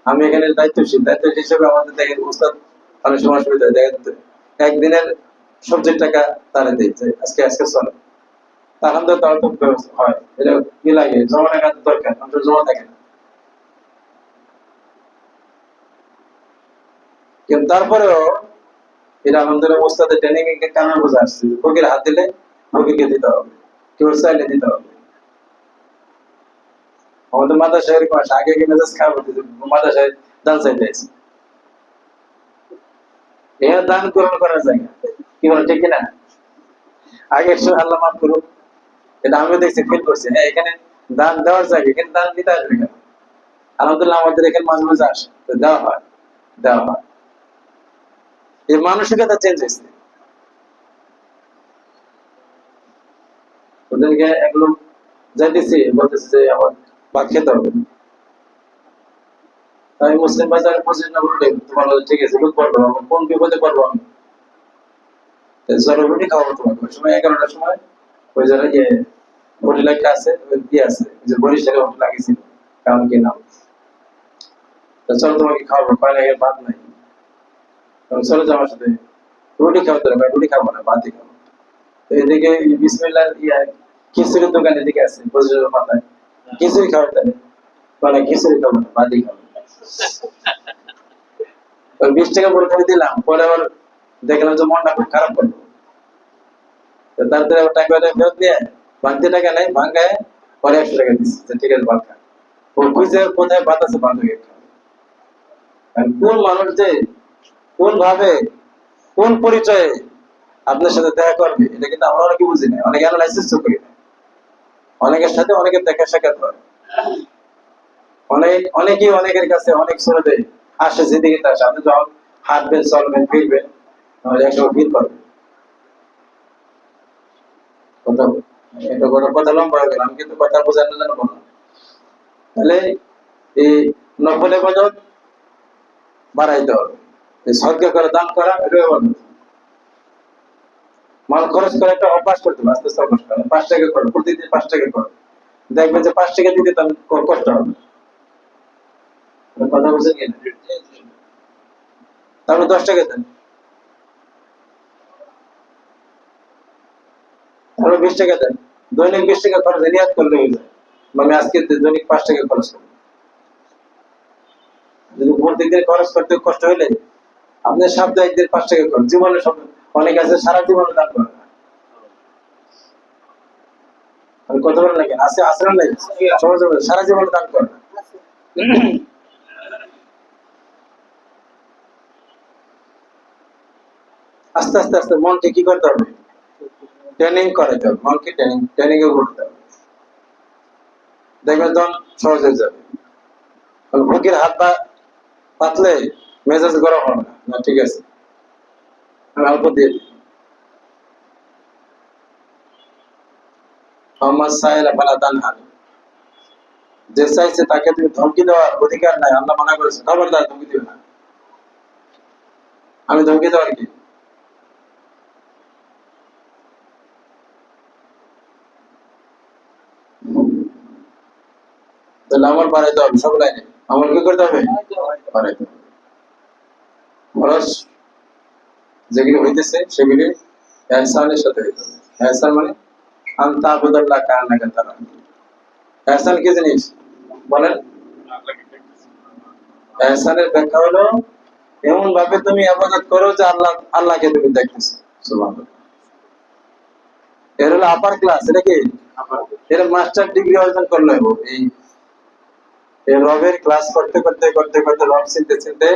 আমি এখানে দায়িত্ব হিসেবে আমাদের দেখেন উস্তাদ অনেক সময় সুবিধা দেখা যেত, একদিনের সবজির টাকা তারা দিয়েছে, আজকে আজকে চলে, আলহামদুলিল্লাহ তাও তো ব্যবস্থা হয়। এটা কি লাগে, জমা টাকা দরকার, মানুষের জমা থাকে না, কিন্তু তারপরেও এটা আমাদের উস্তাদের ট্রেনিং এর কারণে বোঝা আসছে, ফকির হাত দিলে ফকিরকে দিতে হবে, কেউ চাইলে দিতে হবে। আমাদের মাদ্রাসায় এরকম আসে, আগে আগে মেজাজ খারাপ হতো, মাদ্রাসায় দান চাইতে আছে, এর দান গ্রহণ করার জায়গা, কি বলে ঠিক কিনা? আগে আল্লাহ মাফ করুক, এটা আমিও দেখছি, ফিল করছি, হ্যাঁ এখানে দান দেওয়ার জায়গা, এখানে দান দিতে আসবে কেন? আলহামদুলিল্লাহ আমাদের এখানে মাঝে মাঝে আসে, তো দেওয়া হয়, দেওয়া হয়, এই মানসিকতা চেঞ্জ হয়েছে। ওদেরকে এগুলো যাইতেছি, বলতেছে যে আমার ভাত খেতে হবে, আমি মুসলিম বাজারে 25 নম্বর তোমার ঠিক আছে, বুঝ পড়বো, কোন বিপদে পড়বো আমি, জরুরি খাওয়াবো তোমাকে। ওই সময় 11টার সময় ওই জায়গায় গিয়ে হোটেল একটা আছে, কি আছে যে বরিশালে হোটেল লাগিয়েছিল, কারণ কি নাম, চলো তোমাকে খাওয়াবো, পাইলে ভাত নাই, চলে যাও আমার সাথে, রুটি খাওয়াতে হবে, রুটি খাবো না, ভাতই খাবো। তো এদিকে বিসমিল্লাহ খিচুড়ির দোকান এদিকে আছে, 25 মাথায় খিচুড়ি খাওয়াতে হবে, মানে খিচুড়ি খাবো না, ভাতই খাবো। 20 টাকা পরে দিলাম, পরে আবার দেখলাম যে মনটা খুব খারাপ করলো, তারপরে টাকা ফেরত দিয়ে ভাঙতে টাকা নেই, ভাঙায় পরে 100 টাকা দিচ্ছে, ঠিক আছে ভাত খা। ও খুঁজে কোথায় ভাত আছে, ভাত হয়ে কোন মানুষ যে কোন ভাবে কোন পরিচয়ে আপনার সাথে দেখা করবে, এটা কিন্তু আমরা অনেকে বুঝি না, অনেকে অ্যানালাইসিস করি না, অনেকের সাথে অনেকের দেখা সাক্ষাৎ করে, অনেকেই অনেকের কাছে অনেক শুনে দেয়, আসে যেদিকে তার সাথে যখন হাঁটবেন চলবেন ফিরবেন, তাহলে একসময় ফিল করবে। এটা কথা লম্বা হয়ে গেল, আমি কিন্তু কথা বোঝানোর জন্য বললাম। তাহলে এই নফল ইবাদত বাড়াইতে হবে, সদকা করে দান করা, এটা ইবাদত। মাল খরচ করে একটা অভ্যাস করতে হবে, আস্তে আস্তে অভ্যাস করে 5 টাকা করো, প্রতিদিন 5 টাকা করো, দেখবেন যে 5 টাকা দিতে তার কষ্ট হবে। কথা বুঝে গেলেন? তারপর 10 টাকা দেন, 20 টাকা দেন, দৈনিক 20 টাকা খরচ নিয়াত করলে হয়ে যায়। আমি আজকে দৈনিক 5 টাকা খরচ করবো। যদি প্রত্যেকদিন খরচ করতে কষ্ট হইলে আপনি সাপ্তাহিক দিন 5 টাকা করেন, জীবনে সব অনেক আছে সারা জীবনে দান করেন। আমি কত বলেন নাকি আছে আসলে নাই সহজে সারা জীবনে দান করেন। আস্তে আস্তে আস্তে মনকে কি করতে হবে, ট্রেনিং করাতে হবে, মনকে ট্রেনিং এ করতে হবে, দেখবেন তখন সহজ হয়ে যাবে। বুকের হাত পা পাতলে মেজাজ গরম হবে না, ঠিক আছে আমি অল্প দিয়ে দিই। যে চাইছে তাকে তুমি ধমকি দেওয়ার অধিকার নাই, আল্লাহ মানা করেছে, খবরদার ধমকি দিবে না। আমি ধমকি দেওয়ার কি? তাহলে আমল বাড়াইতে হবে, সব লাইনে আমল কি করতে হবে, বাড়াইতে হবে। খরচ যেগুলি হইতেছে সেগুলি ইহসানের সাথে হইতে হবে। ইহসান মানে আনতা আবুদাল্লাহ কান্নাকা তারা। ইহসান কি জিনিস বলেন? ইহসানের ব্যাখ্যা হলো এমন ভাবে তুমি ইবাদত করো যে আল্লাহকে তুমি দেখতেছো। সুবহানাল্লাহ। এর হলো আপার ক্লাস, এটা কি এর মাস্টার ডিগ্রি অর্জন করলে হবে। এই রবের ক্লাস করতে করতে করতে করতে রব চিনতে চিনতে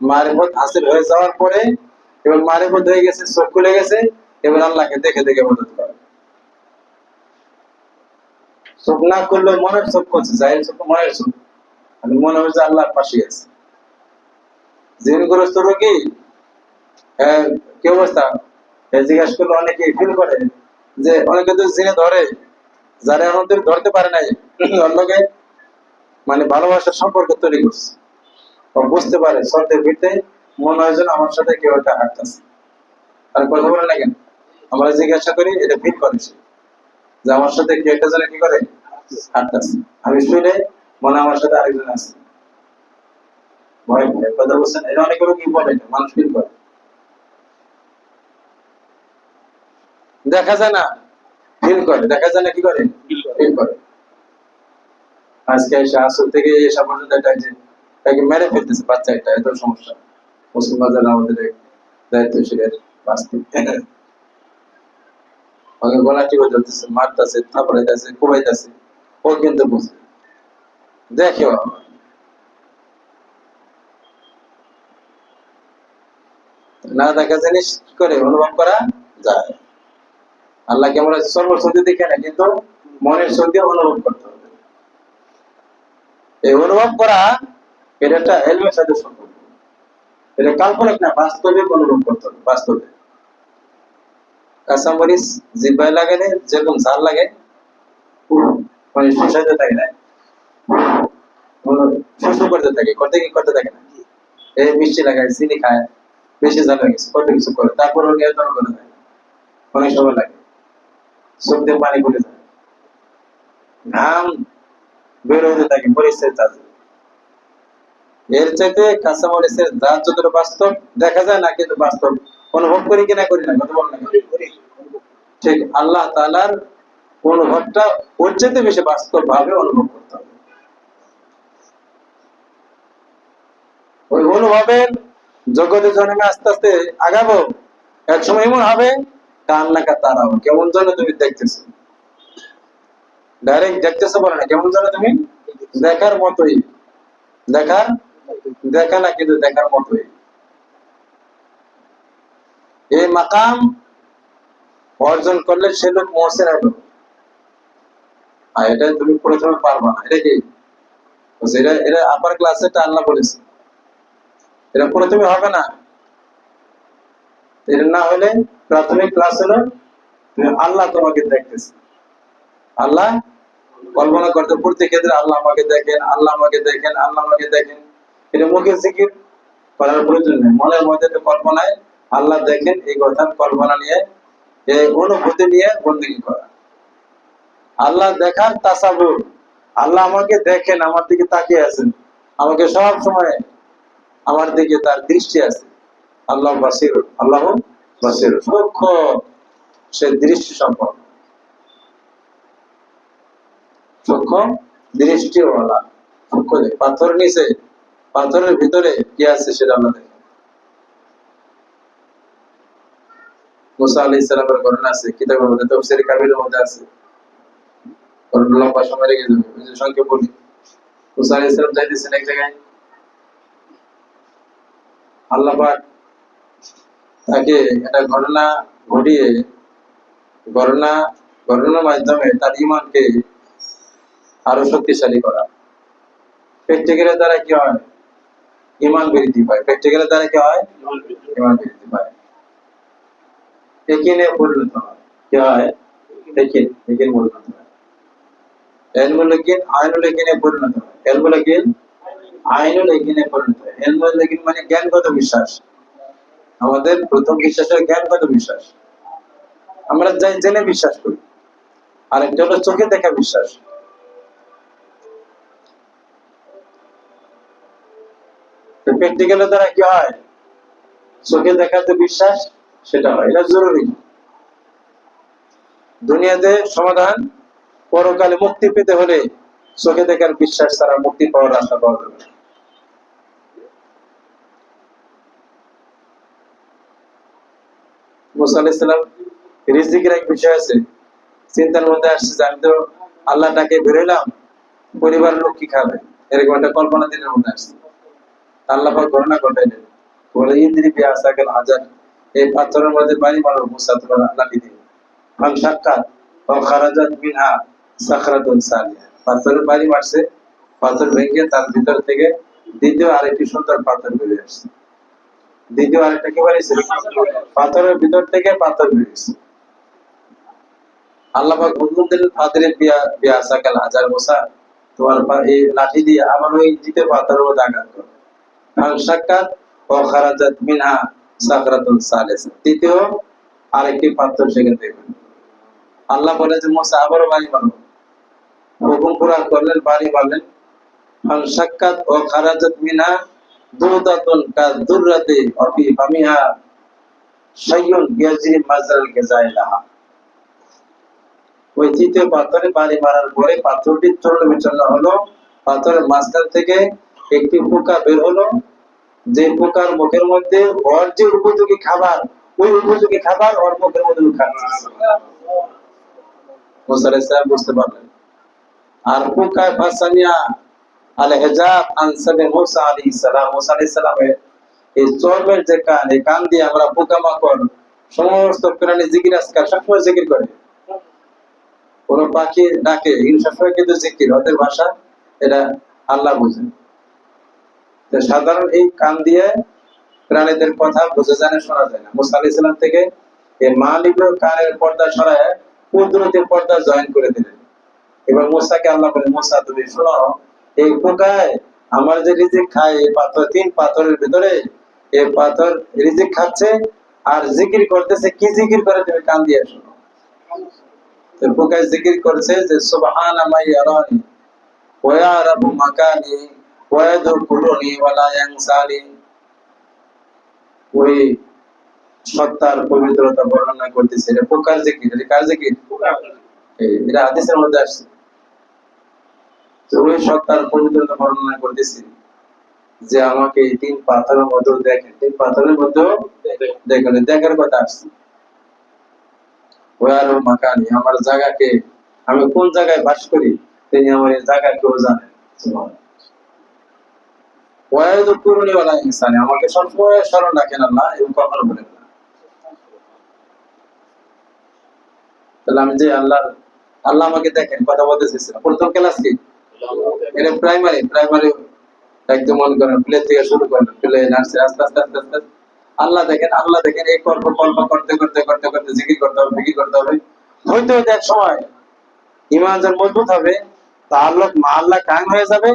মারিফত হাসিল হয়ে যাওয়ার পরে এবার মারিফত হয়ে গেছে, চোখ খুলে গেছে, এবার আল্লাহকে দেখে দেখে ইবাদত করে। চোখ না করলে মনের চোখ করছে, জাহির চোখ মনের চোখ, মনে হয় যে আল্লাহর পাশে আছে। জিনগ্রস্ত রোগী কি অবস্থা জিজ্ঞাসা করলে অনেকে ফিল করে যে অনেকে তো জিনে ধরে, যারা আমাদের ধরতে পারে নাই অন্যকে মানে ভালোবাসার সম্পর্ক তৈরি করছে, বুঝতে পারে সত্যি ভিড়তে মনে হয় যেন আমার সাথে কেউ একটা হাঁটতেছে। আর কথা বলে না কেন আমরা জিজ্ঞাসা করি, এটা ফিল করে যে আমার সাথে কেউ একটা যেন কি করে হাঁটতেছে। আমি শুনে মনে আমার সাথে আরেকজন আছে, ভয় ভয় কথা বলছেন। এটা অনেকেরও কি বলে, মানুষ ফিল করে, দেখা যায় না ফিল করে, দেখা যায় না কি করে ফিল করে। আজকে এসে আসর থেকে এসা পর্যন্ত এটা যে তাকে মেরে ফেলতেছে বাচ্চা, এটা এত সমস্যা। মুসলিম বাজার আমাদের দায়িত্বশীলের বাস্তি ওকে গলা টিপে ধরতেছে, মারতেছে, থাপড়াইতেছে, কুবাইতেছে, ও কিন্তু বুঝে দেখেও না দেখা জিনিস কি করে অনুভব করা যায়। আল্লাহকে আমরা সর্বশ্রুতি দেখে না, কিন্তু মনের সত্যি অনুভব করতে হবে। এই অনুভব করা এটা একটা এলমের সাথে সম্পর্ক, এটা কাল্পনিক না, বাস্তবিক অনুভব করতে হবে। বাস্তবে কাঁচামরিচ জিহ্বায় লাগালে যেরকম ঝাল লাগে, মানে সুস্বাদু থাকে না, সুস্থ করতে থাকে, করতে থাকে না। এই মিষ্টি লাগায়, চিনি খায়, বেশি ঝাল হয়ে গেছে, কত কিছু করে, তারপরেও নিয়ন্ত্রণ করে থাকে, অনেক সময় লাগে, চোখ দিয়ে পানি পড়ে যায়, ঘাম বের হতে থাকে মরিচের তাজা। এর চাইতে কাঁচামরিচের জাত যতটা বাস্তব দেখা যায় না, কিন্তু বাস্তব অনুভব করি কিনা করি না, কথা বল না, ঠিক আল্লাহ তাআলার অনুভবটা ওর চাইতে বেশি বাস্তব ভাবে অনুভব করতে হবে। ওই অনুভবের জগতে জন্মে আস্তে আস্তে আগাবো, একসময় এমন হবে কান্নাকা তারাও কেমন যেন তুমি দেখতেছো, ডাইরেক্ট দেখতেছো বলে না, কেমন যেন তুমি দেখার মতোই, দেখা না কিন্তু দেখার মতোই। এই মাকাম অর্জন করলে সে লোক মহসিন হলো। আর এটা তুমি প্রথমে পারবা না, এটা কি এটা আপার ক্লাসে আল্লাহ বলেছে, এটা প্রথমে হবে না। এটা না হলে প্রাথমিক ক্লাস হলো আল্লাহ তোমাকে দেখতেছে, আল্লাহ কল্পনা করতে প্রত্যেক ক্ষেত্রে আল্লাহ আমাকে দেখেন, আল্লাহ আমাকে দেখেন, আল্লাহ আমাকে দেখেন। এটা মুখে জিকির করার প্রয়োজন নেই, মনের মধ্যে কল্পনায় আল্লাহ দেখেন এই কথা কল্পনা নিয়ে, এই অনুভূতি নিয়ে বন্দেগী করা। আল্লাহ দেখার তাসাবুর, আল্লাহ আমাকে দেখেন, আমার দিকে তাকিয়ে আছেন, আমাকে সব সময় আমার দিকে তার দৃষ্টি আছে। আল্লাহ বাসির, আল্লাহ বাসির, সূক্ষ্ম সে দৃষ্টি সম্পন্ন। সূক্ষ্ম দৃষ্টিওয়ালা, সূক্ষ্ম পাথর নিচে, পাথরের ভিতরে কি আছে সেটা আল্লাহ দেখে। মুসা আলাইহিস সালামের ঘটনা আছে কিতাবের মধ্যে, তাফসীর কাবীরের মধ্যে আছে। লম্বা সময় লেগে যাবে, ওই যে সংক্ষেপ বলি। মুসা আলাইহিস সালাম যাইতেছেন এক জায়গায়, আল্লাহ পাক তাকে একটা ঘটনা ঘটিয়ে ঘটনার মাধ্যমে তার ঈমানকে আরো শক্তিশালী করা। প্র্যাকটিক্যালের দ্বারা কি হয়? ঈমান বৃদ্ধি পায়। প্র্যাকটিক্যালের দ্বারা কি হয়? ঈমান বৃদ্ধি পায়, ইয়াকিনে পরিণত হয়। কি হয়? ইয়াকিন পরিণত হয়। ইলমুল ইয়াকিন আইনুল ইয়াকিনে পরিণত হয়। ইলমুল ইয়াকিন আইনুল ইয়াকিনে পরিণত হয়। ইলমুল ইয়াকিন মানে জ্ঞানগত বিশ্বাস। আমাদের প্রথম বিশ্বাস হয় জ্ঞানগত বিশ্বাস, আমরা জেনে বিশ্বাস করি। আর একটা হলো চোখে দেখা বিশ্বাস। প্র্যাকটিক্যালের দ্বারা কি হয়? চোখে দেখা যে বিশ্বাস সেটা হয়, এটা জরুরি। দুনিয়াতে সমাধান, পরকালে মুক্তি পেতে হলে চোখে দেখার বিশ্বাস ছাড়া মুক্তি পাওয়ার রাস্তা পাওয়া যাবে না। মুসা আলাইহিস সালাম রিজিকের এক বিষয় আছে, চিন্তার মধ্যে আসছে যে আমি তো আল্লাহ ডাকে বেরোলাম, পরিবারের লোক কি খাবে, এরকম একটা কল্পনা দিনের মধ্যে আসছে। আল্লাহ পাক ঘটনা ঘটাইলেন, বলে ইদ্রি বিআসাকাল হাজার, এই পাথরের মধ্যে বাড়ি মারো মুসা, তোমার লাঠি দিয়ে। ফান শাক্কাত ওয়া খারাজাত মিনহা সাখরাতুন সালিহা, পাথরের বাড়ি মারছে, পাথর ভেঙে তার ভিতর থেকে দ্বিতীয় আরেকটি সুন্দর পাথর বেরিয়ে আসছে। দ্বিতীয় আরেকটা কি বেরিয়েছে? পাথরের ভিতর থেকে পাথর বেরিয়েছে। আল্লাহ পাক হুকুম দিলেন ফাদরে বিআসাকাল হাজার, মুসা তোমার এই লাঠি দিয়ে আমার ওই দ্বিতীয় পাথরের মধ্যে আঘাত করো। ফান শাক্কাত ওয়া খারাজাত মিনহা সাখরাতুন সালিহা, তৃতীয় আরেকটি পাথর সেখান থেকে। আল্লাহ বলে যে মুসা আবারও বাড়ি মারো, হুকুম পুরা করলেন, বাড়ি মারলেন। ফান শাক্কাত ওয়া খারাজাত মিনহা দুদাতুন কাদুররাতি ওয়া ফি ফামিহা শাইউন ইয়াজরি মাজরাল গাযাইলাহা। ওই তৃতীয় পাথরে বাড়ি মারার পরে পাথরটি চূর্ণ বিচূর্ণ হলো, পাথরের মাঝখান থেকে একটি পোকা বের হলো, যে পোকার মুখের মধ্যে ওর যে উপযোগী খাবার, ওই উপযোগী খাবার ওর মুখের মধ্যে খাচ্ছে। মুসা আলাইহিস সালাম বুঝতে পারলেন। আর পোকায় ফাসানিয়া আল হিজাব আনসাবে মুসা আলাইহিস সালাম, মুসা আলাইহিস সালামের এই চর্মের যে কান, এই কান দিয়ে আমরা পোকামাকড় সমস্ত প্রাণী জিকির আজকার সবসময় জিকির করে। কোন পাখি ডাকে সবসময় কিন্তু জিকির, ওদের ভাষা এটা আল্লাহ বুঝেন। সাধারণ এই কান দিয়ে প্রাণীদের কথা বুঝে জানে, শোনা যায় না। মুসা আলাইহিস সালাম থেকে এই মালিক কানের পর্দা সরায় কুদরতের পর্দা জয়েন করে দিলেন। এবার মুসাকে আল্লাহ বলে, মুসা তুমি শোনো, এই পোকায় আমার যে রিজিক খায়, এই পাথর, তিন পাথরের ভিতরে এই পাথর রিজিক খাচ্ছে আর জিকির করতেছে। কি জিকির করে তুমি কান দিয়ে শোনো। পোকায় জিকির করছে যে সুবহানা মান ইয়ারানি ওয়া ইয়ারাবু মাকানি ওয়া ইয়াদকুরুনি ওয়া লা ইয়ানসানি। ওই সত্তার পবিত্রতা বর্ণনা করতেছে, এটা পোকার জিকির। এটা কার জিকির? এটা হাদিসের মধ্যে আসছে। তো ওই সত্তার পবিত্রতা বর্ণনা করতেছে যে আমাকে এই তিন পাথরের মধ্যে দেখেন, তিন পাথরের মধ্যে দেখেন, দেখার কথা আসছে। ওয়ার মাকানি, আমার জায়গাকে, আমি কোন জায়গায় বাস করি তিনি আমার এই জায়গা কেউ জানেন। ওয়ায়াযকুরুনি ওয়া লা ইয়ানসানি, আমাকে সবসময় স্মরণ রাখেন আল্লাহ, এবং কখনো ভুলেন না। তাহলে আমি যে আল্লাহ আমাকে দেখেন, কথা বলতে চেয়েছিলাম। প্রথম ক্লাস কি? এটা প্রাইমারি একদম মনে করেন প্লে থেকে শুরু করেন, প্লে নার্সারি, আস্তে আস্তে আস্তে আস্তে আল্লাহ দেখেন, এই কল্প করতে করতে করতে করতে জিকির করতে হবে, ফিকির করতে হবে। হয়তো এক সময় ঈমান যখন মজবুত হবে, তাআল্লুক মা আল্লাহ কায়েম হয়ে যাবে,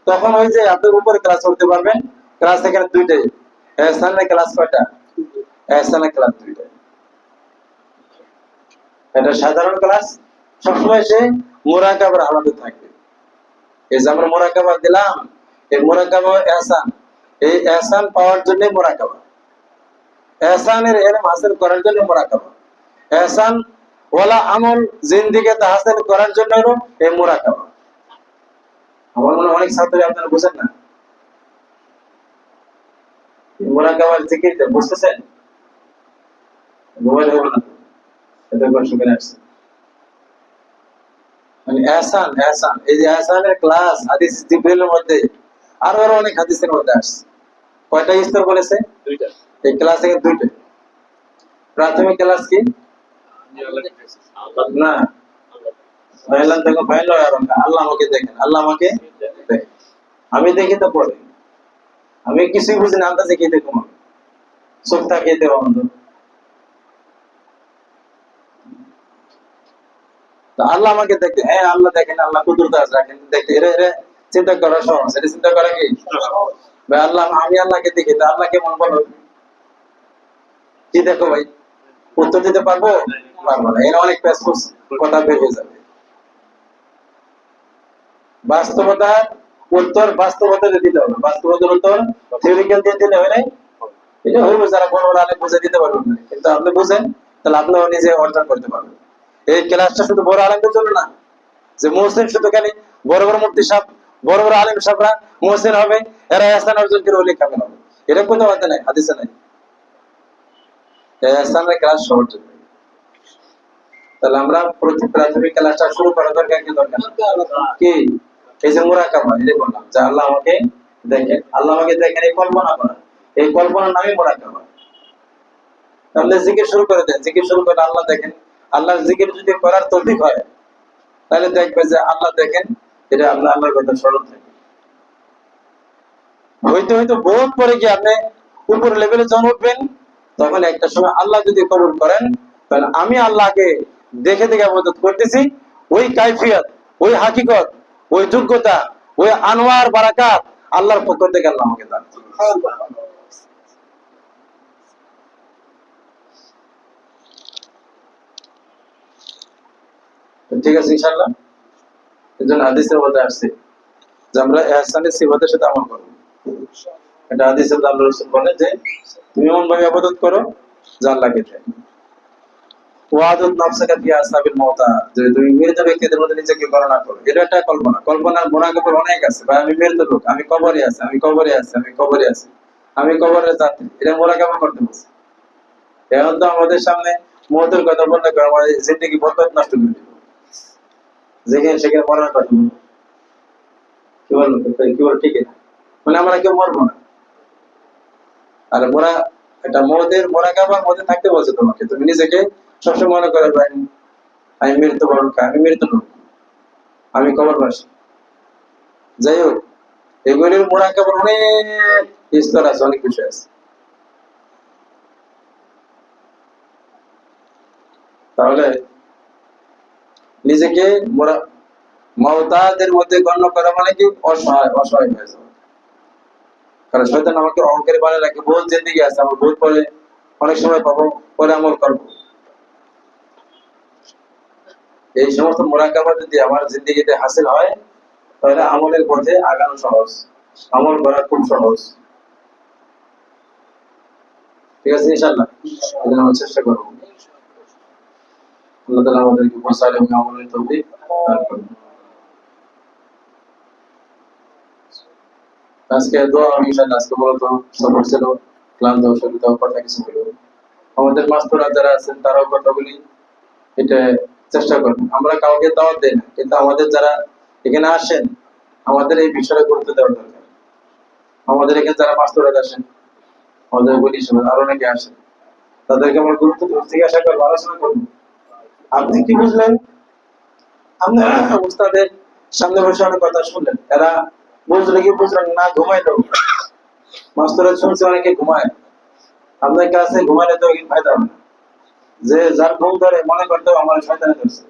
তখন ওই যে আপনার উপরে ক্লাস করতে পারবেন। ক্লাস এখানে দুইটাই। ইহসানের ক্লাস কয়টা? ইহসানের ক্লাস দুইটাই। এটা সাধারণ ক্লাস, সবসময় সে মুরাকাবার হালাতে থাকবে। এই যে আমরা মুরাকাবা দিলাম, এই মুরাকাবা ইহসান, এই ইহসান পাওয়ার জন্য মুরাকাবা, ইহসানের ইলম হাসিল করার জন্য মুরাকাবা, ইহসান ওয়ালা আমল জিন্দেগিতে হাসিল করার জন্য হলো এই মুরাকাবা। আমার মনে হয় অনেক ছাত্র আপনারা বুঝেন না মুরাকাবার জিকির বুঝতেছেন মোবাইল হবে না এত কষ্ট করে আসছে মানে এহসান এহসান এই যে এহসানের ক্লাস হাদিস জিবরিলের মধ্যে আরো আরো অনেক হাদিসের মধ্যে আসছে কয়টা স্তর বলেছে দুইটা এই ক্লাস থেকে দুইটা প্রাথমিক ক্লাস কি না ভাইলান দেখো ভাইলো আর আল্লাহ আমাকে দেখেন আল্লাহ আমাকে দেখেন আমি দেখি তো পরে আমি কিছুই বুঝি না আন্দাজে কি দেখো চোখ তাকিয়ে দেওয়া অন্ধ আল্লাহ আমাকে দেখতে হ্যাঁ আল্লাহ দেখেন আল্লাহ কুদরত রাখেন দেখতে এরে এরে চিন্তা করা সহজ এটা চিন্তা করা কি ভাই আল্লাহ আমি আল্লাহকে দেখি তা আল্লাহ কেমন বলো কি দেখো ভাই উত্তর দিতে পারবো পারবো না এর অনেক প্যাসপোর্ট কথা বের হয়ে যাবে বাস্তবতা উত্তর বাস্তবতা দিতে হবে বাস্তবতার উত্তর থিওরিক্যাল দিয়ে দিলে হয় নাই এটা হইব যারা বড় বড় আলেম বুঝে দিতে পারবেন না কিন্তু আপনি বুঝেন তাহলে আপনিও নিজে অর্জন করতে পারবেন এই ক্লাসটা শুধু বড় আলেমদের জন্য না যে মুহসিন শুধু খালি বড় বড় মুফতি সাহেব বড় বড় আলেম সাহেবরা মুহসিন হবে এরা ইহসান অর্জন করে ওলি কামিল হবে এটা কোনো কথা নাই হাদিসে নাই ইহসানের ক্লাস সহজ তাহলে আমরা প্রতি প্রাথমিক ক্লাসটা শুরু করা দরকার কি দরকার কি এই যে মুরাকাবা এই যে বললাম যে আল্লাহ আমাকে দেখেন আল্লাহ আমাকে দেখেন এই কল্পনা করা এই কল্পনার নামই মুরাকাবা তাহলে জিকির শুরু করে দেন জিকির শুরু করে আল্লাহ দেখেন আল্লাহর জিকির যদি করার তৌফিক হয় তাহলে দেখবে যে আল্লাহ দেখেন এটা আপনার আল্লাহর কথা স্মরণ থাকে হয়তো হয়তো বহুত পরে গিয়ে আপনি উপর লেভেলে যখন উঠবেন তখন একটা সময় আল্লাহ যদি কবুল করেন তাহলে আমি আল্লাহকে দেখে দেখে ইবাদত করতেছি ওই কাইফিয়ত ওই হাকিকত ওই যোগ্যতা ওই আনোয়ার বারাকাত আল্লাহর পক্ষ থেকে আল্লাহ আমাকে দান ঠিক আছে ইনশাআল্লাহ এজন্য হাদিসের মধ্যে আসছে যে আমরা ইহসানের সিফাতের সাথে আমল করব এটা হাদিসে আল্লাহ রাসূল বলেন যে তুমি এমন ভাবে ইবাদত করো যে আল্লাহকে চাই ওয়াদুন নাফসাকা ফি আসহাবিল মাউতা যে তুমি মৃত ব্যক্তিদের মধ্যে নিজেকে গণনা করো এটা একটা কল্পনা কল্পনার মুরাকাবার অনেক আছে ভাই আমি মৃত লোক আমি কবরে আছি আমি কবরে আছি আমি কবরে আছি আমি কবরে যাচ্ছি এটা মুরাকাবা করতে বলছে এখন তো আমাদের সামনে মৌতের কথা বললে আমাদের জিন্দেগি বরবাদ নষ্ট করে দিবে যেখানে সেখানে মরার কথা বলবো কি বলবো কি বল ঠিক না মানে আমরা কেউ মরবো না আর মোরা এটা মৌতের মোরাকাবার মধ্যে থাকতে বলছে তোমাকে তুমি নিজেকে সবসময় মনে করে ভাই আমি মৃত্যুবরণ আমি মৃত্যু লোক আমি কবরবাসী যাই হোক এগুলির মোরাকাবার অনেক স্তর আছে অনেক বিষয় আছে তাহলে নিজেকে মাওতাদের মধ্যে গণ্য করা মানে কি অসহায় অসহায় হয়ে যাওয়া কারণ শয়তান আমাকে অহংকারী বানিয়ে রাখে বহুত জিন্দেগি আছে আমার বহুত পরে অনেক সময় পাবো পরে আমল করবো এই সমস্ত মুরাকাবা যদি আমার জিন্দেগিতে হাসিল হয় তাহলে আমলের পথে আগানো সহজ আমল করা খুব সহজ ঠিক আছে ইনশাআল্লাহ এজন্য আমরা চেষ্টা করব আল্লাহ তাআলা আমাদেরকে বোঝার এবং আমলের তৌফিক দান করুন আজকে দোয়া ইনশাআল্লাহ আজকে বলতো সফর ছিল ক্লান্ত শরীর কথা কিছু বলবো আমাদের মাস্টাররা যারা আছেন তারাও কথা বলি এটা চেষ্টা করবেন আমরা কাউকে দাওয়াত দেই না কিন্তু আমাদের যারা এখানে আসেন আমাদের এই বিষয়ে গুরুত্ব দেওয়া দরকার আমাদের এখানে যারা মাস্টাররা আসেন আমাদের বলি শুনুন আরো অনেকে আসেন তাদেরকে আমরা গুরুত্ব জিজ্ঞাসা করবো আলোচনা করবো আপনি কি বুঝলেন আপনার উস্তাদের সামনে বসে অনেক কথা শুনলেন এরা বুঝলে কি বুঝলেন না ঘুমাইলো মাস্টাররা শুনছে অনেকে ঘুমায় আপনার কাছে ঘুমাইলে তো কি ফায়দা হবে যে যার ঘুম ধরে মনে করতে আমার শয়তানে ধরছে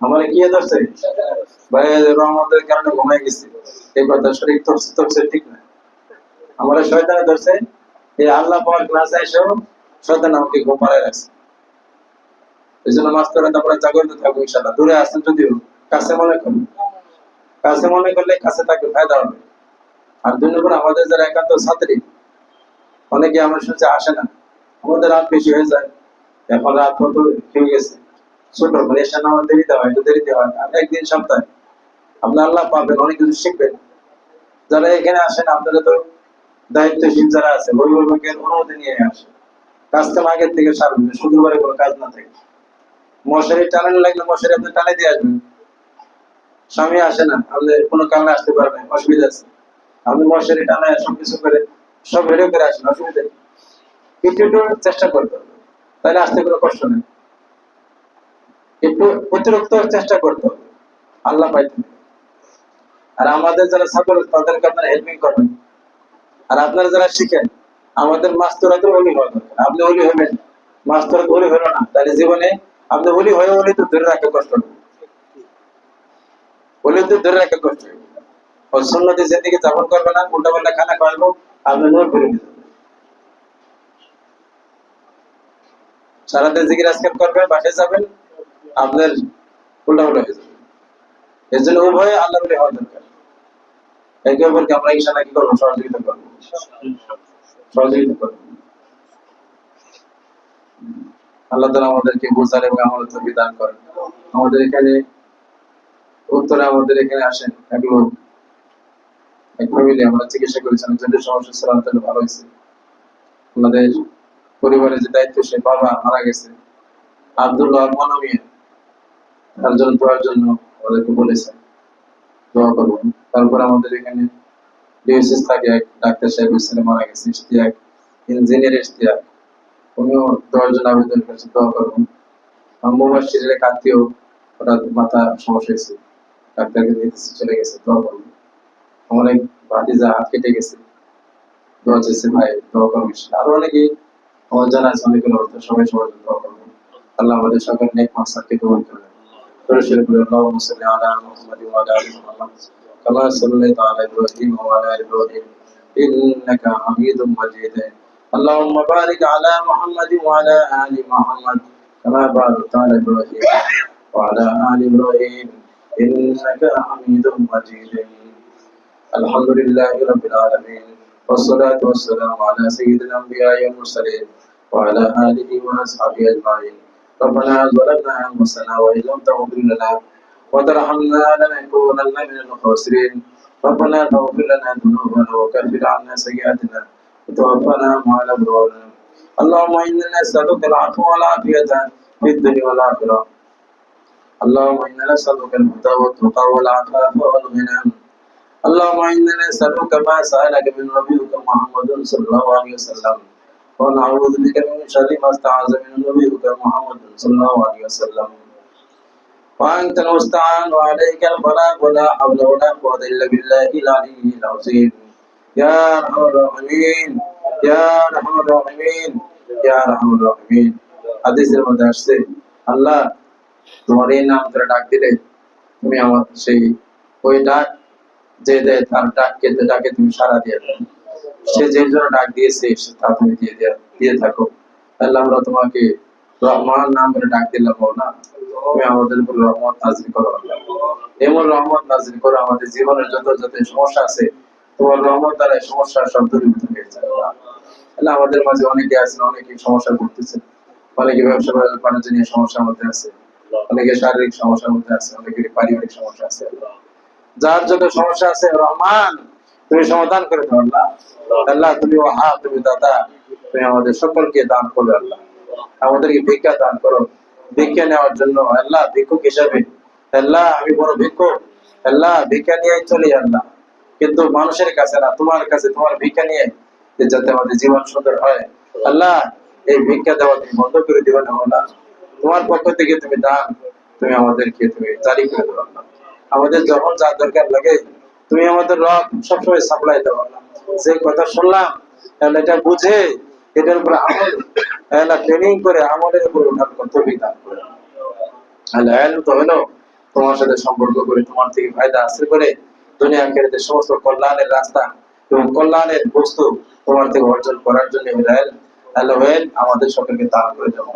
আমার কি ধরছে ভাই রহমতের কারণে ঘুমাই গেছি এই কথা শরীর তফসে ঠিক না আমার শয়তানে ধরছে এই আল্লাহ পাওয়ার ক্লাসে এসেও শয়তান আমাকে ঘুম পাড়ায় রাখছে এই জন্য মাস্টাররা আমরা জাগ্রত থাকবো ইনশাআল্লাহ দূরে আসেন যদিও কাছে মনে করুন কাছে মনে করলে কাছে থাকলে ফায়দা হবে আর দুই নম্বর আমাদের যারা একান্ত ছাত্রী অনেকে আমরা শুনছি আসে না আমাদের রাত বেশি হয়ে যায় এখন রাত কত হয়ে গেছে ছোট মানে এসে নামাজ দেরিতে হয় একদিন সপ্তাহে আপনি আল্লাহ পাবেন, অনেক কিছু শিখবেন। যারা এখানে আসেন আপনারা তো দায়িত্বশীল যারা আছে অভিভাবকের অনুমতি নিয়ে আসে, কাজ কাম আগের থেকে সারবেন, শুক্রবারে কোনো কাজ না থাকে। মশারি টানানো লাগলে মশারি আপনি টানে দিয়ে আসবেন। স্বামী আসে না, আপনি কোনো কারণে আসতে পারবেন, অসুবিধা আছে, আপনি মশারি টানায় সবকিছু করে সব রেডি করে আসেন, অসুবিধা নেই। একটু একটু চেষ্টা করতে হবে, তাহলে আসতে কোনো কষ্ট নেই। একটু অতিরিক্ত চেষ্টা করতে হবে, আল্লাহ পাইতে। আর আমাদের যারা ছাত্র তাদেরকে আপনারা হেল্পিং করবেন। আর আপনারা যারা শিখেন, আমাদের মাস্তরা তো ওলি হওয়া দরকার। আপনি ওলি হবেন, মাস্তরা তো ওলি হলো না, তাহলে জীবনে আপনি ওলি হয়ে ওলি তো ধরে রাখা কষ্ট হবে, ওলি তো ধরে রাখা কষ্ট হবে। ও সুন্নতি জিন্দেগি যাপন করবে না, উল্টা পাল্টা খানা খাওয়াবো, আপনি নূর করে দিতে। সারাদিন জিকির আজকাল করবেন, বাসায় যাবেন, আপনার উল্টা উল্টা হয়ে যাবে। এর জন্য উভয়ে আল্লাহ বলে হওয়া দরকার। একে অপরকে আমরা ইনশাআল্লাহ কি করবো, সহযোগিতা করবো, সহযোগিতা করবো। আল্লাহ তাআলা আমাদেরকে বুঝার এবং আমলের তৌফিক দান করেন। আমাদের এখানে উত্তরে আমাদের এখানে আসেন এক লোক, এক ফ্যামিলি, আমরা চিকিৎসা করেছিলাম, যাদের সমস্যা ছিল তাহলে ভালো হয়েছে। আমাদের পরিবারের যে দায়িত্ব, সে বাবা মারা গেছে, আব্দুল্লাহ মানবী, তার জন্য দোয়ার জন্য আমাদেরকে বলেছেন, দোয়া করবেন। তারপর আমাদের এখানে ডিএসএস থাকে এক ডাক্তার সাহেব, ছেলে মারা গেছে, ইশতিয়াক, ইঞ্জিনিয়ার ইশতিয়াক, উনিও দোয়ার জন্য আবেদন করেছেন, দোয়া করবেন। মুবাশশিরের এক আত্মীয়, হঠাৎ মাথা সমস্যা হয়েছে, ডাক্তারকে নিতে চলে গেছে, দোয়া করবেন। আমার এক ভাতিজা হাত কেটে গেছে, দোয়া চেয়েছে, ভাই দোয়া করবেন। আরো অনেকেই আমার জানা আছে, অনেকের অর্থ, সবাই সবার জন্য দোয়া করবেন। আল্লাহ আমাদের সকল নেক মাকসাদকে কবুল করবেন। اللهم صل على محمد وعلى ال محمد كما صليت على ابراهيم وعلى ال ابراهيم انك حميد مجيد. اللهم بارك على محمد وعلى ال محمد كما باركت على ابراهيم وعلى ال ابراهيم انك حميد مجيد. الحمد لله رب العالمين، والصلاة والسلام على سيد الأنبياء والمرسلين وعلى آله وأصحابه أجمعين. ربنا ظلمنا أنفسنا وإن لم تغفر لنا وترحمنا لنكونن من الخاسرين. ربنا فاغفر لنا ذنوبنا وكفر عنا سيئاتنا وتوفنا مع الأبرار. اللهم إنا نسألك العفو والعافية في الدنيا والآخرة. اللهم إنا نسألك الهدى والتقى والعفاف والغنى. اللهم إنا نسألك ما سألك من نبيك محمد صلى الله عليه وسلم، ونعوذ بك من شر ما استعاذ من نبيك محمد صلى الله عليه وسلم. وأنت المستعان وعليك البلاغ ولا حول ولا قوة إلا بالله العلي العظيم. يا أرحم الراحمين، يا أرحم الراحمين، يا أرحم الراحمين. হাদিসের মধ্যে আসছে, আল্লাহ তোমার এই নাম ধরে ডাক দিলে তুমি আমার সেই ওই ডাক যে দেয় তার ডাকে তুমি সাড়া দিয়ে দাও। সে যে জন্য ডাক দিয়েছে তা তুমি দিয়ে থাকো। আল্লাহ আমরা তোমাকে রহমান নাম ধরে ডাক দিলাম, না তুমি আমাদের উপর রহমত নাযিল করো। আল্লাহ এমন রহমত নাযিল করো, আমাদের জীবনের যত যত সমস্যা আছে তোমার রহমত দ্বারা সমস্যার সব দূরীভূত হয়ে যায়। আল্লাহ আমাদের মাঝে অনেকে আছেন, অনেকে সমস্যা করতেছে, অনেকে ব্যবসা বাণিজ্য নিয়ে সমস্যার মধ্যে আছে, অনেকে শারীরিক সমস্যার মধ্যে আছে, অনেকের পারিবারিক সমস্যা আছে। যার যত সমস্যা আছে রহমান তুমি সমাধান করে দাও। আল্লাহ আল্লাহ তুমি ওয়াহাব, তুমি দাতা, তুমি আমাদের সকলকে দান করো। আল্লাহ আমাদেরকে ভিক্ষা দান করো, ভিক্ষা নেওয়ার জন্য। আল্লাহ ভিক্ষুক হিসাবে, আল্লাহ আমি বড় ভিক্ষুক, আল্লাহ ভিক্ষা নিয়ে চলি আল্লাহ, কিন্তু মানুষের কাছে না, তোমার কাছে, তোমার ভিক্ষা নিয়ে যাতে আমাদের জীবন সুন্দর হয়। আল্লাহ এই ভিক্ষা দেওয়া তুমি বন্ধ করে দিবে না। আল্লাহ তোমার পক্ষ থেকে তুমি দান, তুমি আমাদেরকে তুমি জারি করে দেবো। আল্লাহ আমাদের যখন যা দরকার লাগে তুমি আমাদের রব সবসময় সাপ্লাই দাও। যে কথা শুনলাম এটা বুঝে এটার উপর আমল ট্রেনিং করে আমলের উপর ওঠার কর্তব্য দান করে। আল্লাহ তো হলো তোমার সাথে সম্পর্ক করে, তোমার থেকে ফায়দা হাসিল করে দুনিয়া আখিরাতে সমস্ত কল্যাণের রাস্তা এবং কল্যাণের বস্তু তোমার থেকে অর্জন করার জন্য আল্লাহ আমাদের সকলকে দান করে দেবো।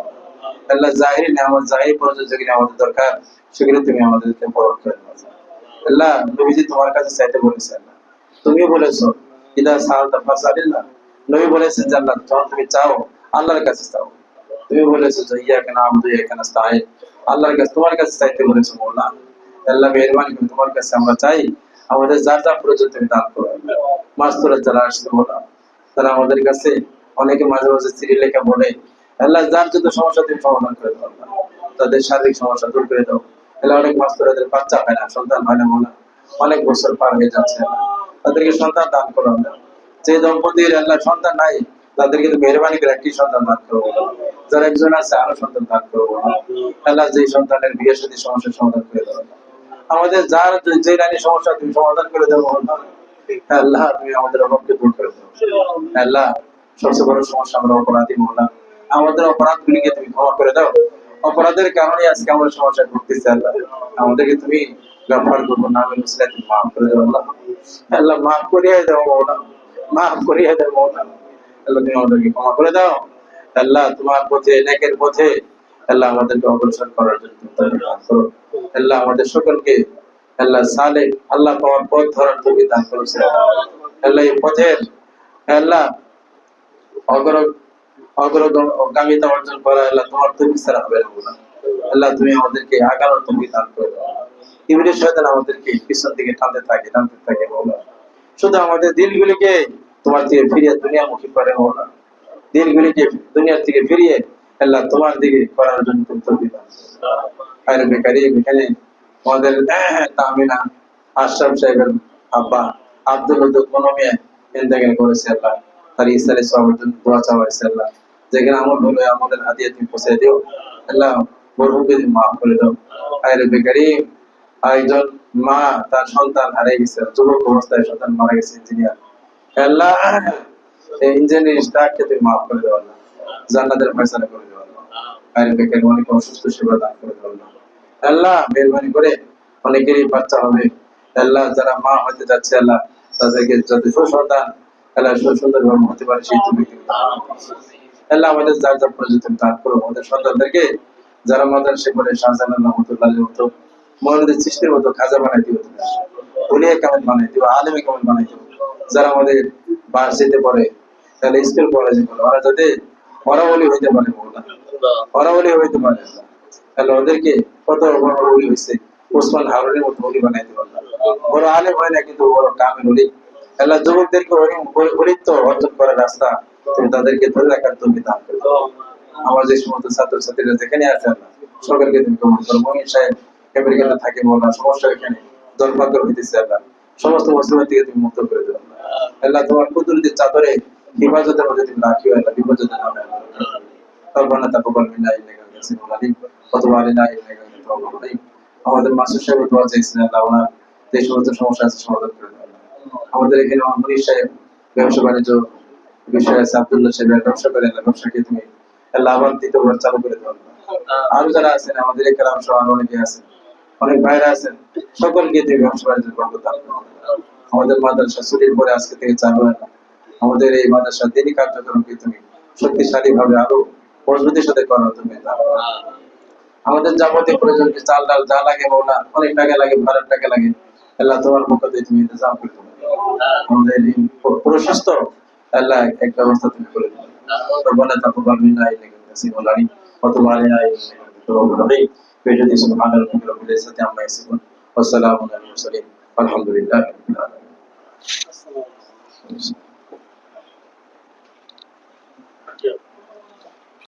আল্লাহ জাহিরি নেয়ামত, জাহিরি প্রয়োজন যেগুলি আমাদের দরকার সেগুলি তুমি আমাদেরকে পূরণ করে দাও। আল্লাহ নবীজি তোমার কাছে চাইতে বলেছে, আল্লাহ তুমি বলেছো ইদা সাআলতা ফাসআলিল্লাহ, নবী বলেছেন যে আল্লাহ যখন তুমি চাও আল্লাহর কাছে চাও। তুমি বলেছো যে ইয়াকা না'বুদু ওয়া ইয়াকা নাস্তাঈন, আল্লাহর কাছে তোমার কাছে চাইতে বলেছো। মওলা আল্লাহ মেহেরবানি করে তোমার কাছে আমরা চাই, আমাদের যার যা প্রয়োজন তুমি দান করো। মাস্তুরা যারা আসছে বলা, তারা আমাদের কাছে অনেকে মাঝে মাঝে চিঠি লেখা বলে, আল্লাহ যার যত সমস্যা তুমি সমাধান করে দাও, তাদের শারীরিক সমস্যা দূর করে দাও। আল্লাহ অনেক মাস্তুরাদের বাচ্চা হয় না, সন্তান হয় না, মনে অনেক বছর পার হয়ে যাচ্ছে, তাদেরকে সন্তান দান করো। যে দম্পতির আল্লাহ সন্তান নাই, তাদেরকে তুমি মেহরবানি করে একটি সন্তান দান করবো। যারা একজন আছে আরো সন্তান দান করবো। আল্লাহ যে সন্তানের বিয়ের সাথে সমস্যার সমাধান করে দেবো। আমাদের যার যে লাইনের সমস্যা তুমি সমাধান করে দেবো। আল্লাহ তুমি আমাদের অভাবকে দূর করে দেবো। আল্লাহ সবচেয়ে বড় সমস্যা আমরা অপরাধী মহলা, আমাদের অপরাধ গুলিকে তুমি ক্ষমা করে দাও। অপরাধের কারণে আজকে আমরা সমস্যা ভুগতেছি। আল্লাহ আমাদেরকে তুমি ব্যবহার করবো নামে মুসলে তুমি মাফ করে দেবো। আল্লাহ আল্লাহ মাফ করিয়ে দেবো মৌলা, মাফ করিয়ে দেবো মৌলা। আল্লাহ তুমি আমাদেরকে ক্ষমা করে দাও। আল্লাহ তোমার পথে নেকের পথে আল্লাহ আমাদেরকে অগ্রসর করার জন্য তৌফিক দান করো। আল্লাহ আমাদের সকলকে আল্লাহ সালেহ আল্লাহ তোমার পথ ধরার তৌফিক দান করো। আল্লাহ এই পথের আল্লাহ অগ্রগামিতা অর্জন করা আল্লাহ তোমার তৌফিক ছাড়া হবে না। আল্লাহ তুমি আমাদেরকে আগানোর তৌফিক দান করে দাও। ইবলিস শয়তান আমাদেরকে পিছন দিকে টানতে থাকে মওলা। শুধু আমাদের দিলগুলিকে তোমার দিকে ফিরিয়ে দুনিয়ামুখী করে মওলা। দিলগুলিকে দুনিয়া থেকে ফিরিয়ে আল্লাহ তোমার দিকে করার জন্য তুমি তৌফিক দান করো। খায়রে বেকারিম এখানে আমাদের তামিনা আশরাফ সাহেবের আব্বা আব্দুল ওদুদ মনোমিয়া ইন্তেকাল করেছে। আল্লাহ তার ইসলামের সবার জন্য দোয়া চাওয়া হয়েছে। আল্লাহ যেখানে আমল হলো আমাদের হাদিয়া তুমি পৌঁছে দিও। আল্লাহ মরহুমকে তুমি মাফ করে দাও। খায়রে বেকারিম একজন মা তার সন্তান হারিয়ে গেছে, যুবক অবস্থায় সন্তান মারা গেছে, ইঞ্জিনিয়ার। আল্লাহ এই ইঞ্জিনিয়ার স্টাফকে তুমি মাফ করে দাও। আল্লাহ জান্নাতের ফয়সালা করে দাও। আল্লাহ খায়রে বেকারিম অনেক অসুস্থ সেবা দান করে দাও। আল্লাহ মেহরবানি করে অনেকেরই বাচ্চা হবে। আল্লাহ যারা মা হতে যাচ্ছে আল্লাহ তাদেরকে যত সুসন্তান আল্লাহ সুন্দরভাবে হতে পারে সেই তুমি আল্লাহ আমাদের যার যা প্রয়োজন দান করো। আমাদের সন্তানদেরকে যারা মাদ্রাসা করে শাহজালাল রহমতুল্লাহ হতো, মৌলুদের সৃষ্টির মতো খাজা বানাই দিও, উলিয়া কামেল বানাই দিও, আলেমে কামেল বানাই দিও। যারা আমাদের ভার্সিটিতে পড়ে, তাহলে স্কুল কলেজে পড়ে, ওরা যাতে ওরা ওলি হইতে পারে, ওরা ওলি হইতে পারে। তাহলে ওদেরকে কত বড় ওলি হয়েছে, ওসমান হারুনের মতো ওলি বানাই দিও। বড় আলেম হয় না কিন্তু বড় কামেল ওলি। আল্লাহ যুবকদেরকে ওলিত্ব অর্জন করার রাস্তা তুমি তাদেরকে ধরে রাখার তুমি দান করে দাও। আমার যে সমস্ত ছাত্রছাত্রীরা যেখানে আছে আল্লাহ সকলকে তুমি কবুল করো। মহিন সাহেব আমেরিকাতে থাকে বলা সমস্যা এখানে দুর্ভাগ্য হইতেছে। আল্লাহ সমস্ত মুসলিমের থেকে তুমি মুক্ত করে দাও। আল্লাহ তোমার কুদরতের চাদরে হিফাজতের মধ্যে তুমি রাখিও। আল্লাহ বিপদের নামে রব্বানা তাকাব্বাল মিন্না ইন্নাকা আনতাস সামিউল আলিম ওয়া তুব আলাইনা ইন্নাকা আনতাত তাওয়াবুর রহিম। আমাদের মাসুদ সাহেব দোয়া চাইছেন আল্লাহ ওনার যে সমস্ত সমস্যা আছে সমাধান করে দাও। আমাদের এখানে মনির সাহেব ব্যবসা বাণিজ্য বিষয় আছে, আব্দুল্লাহ সাহেব ব্যবসা করেন, ব্যবসাকে তুমি আল্লাহ আবার দ্বিতীয়বার চালু করে দাও। আরো যারা আছেন আমাদের এখানে সহ আরো অনেকে আছেন, অনেক ভাইরা আছেন, সকলকে তুমি ব্যবসা বাণিজ্যের বরকত দান করো। আমাদের মাদ্রাসা ছুটির পরে আজকে থেকে চালু হয় না, আমাদের এই মাদ্রাসা দিনী কার্যক্রমকে তুমি শক্তিশালী ভাবে আরো মজবুতির সাথে করো তুমি। আমাদের যাবতীয় প্রয়োজন চাল ডাল যা লাগে মৌলা, অনেক টাকা লাগে, ভাড়ার টাকা লাগে, আল্লাহ তোমার পক্ষ থেকে তুমি ইন্তজাম করে দেবো। আমাদের পুরো সুস্থ আল্লাহ এক ব্যবস্থা তুমি করে দেবো। রব্বানা তাকাব্বাল মিন্না ইন্নাকা আনতাস সামিউল আলিম ওয়া তুব আলাইনা ইন্নাকা আনতাত তাওয়াবুর রহিম। বিজদি সুবহানা রাব্বিকা রাব্বিল ইজ্জাতি আম্মা ইয়াসিফুন ওয়া সালামুন আলাল মুরসালিন আলহামদুলিল্লাহি রাব্বিল আলামিন।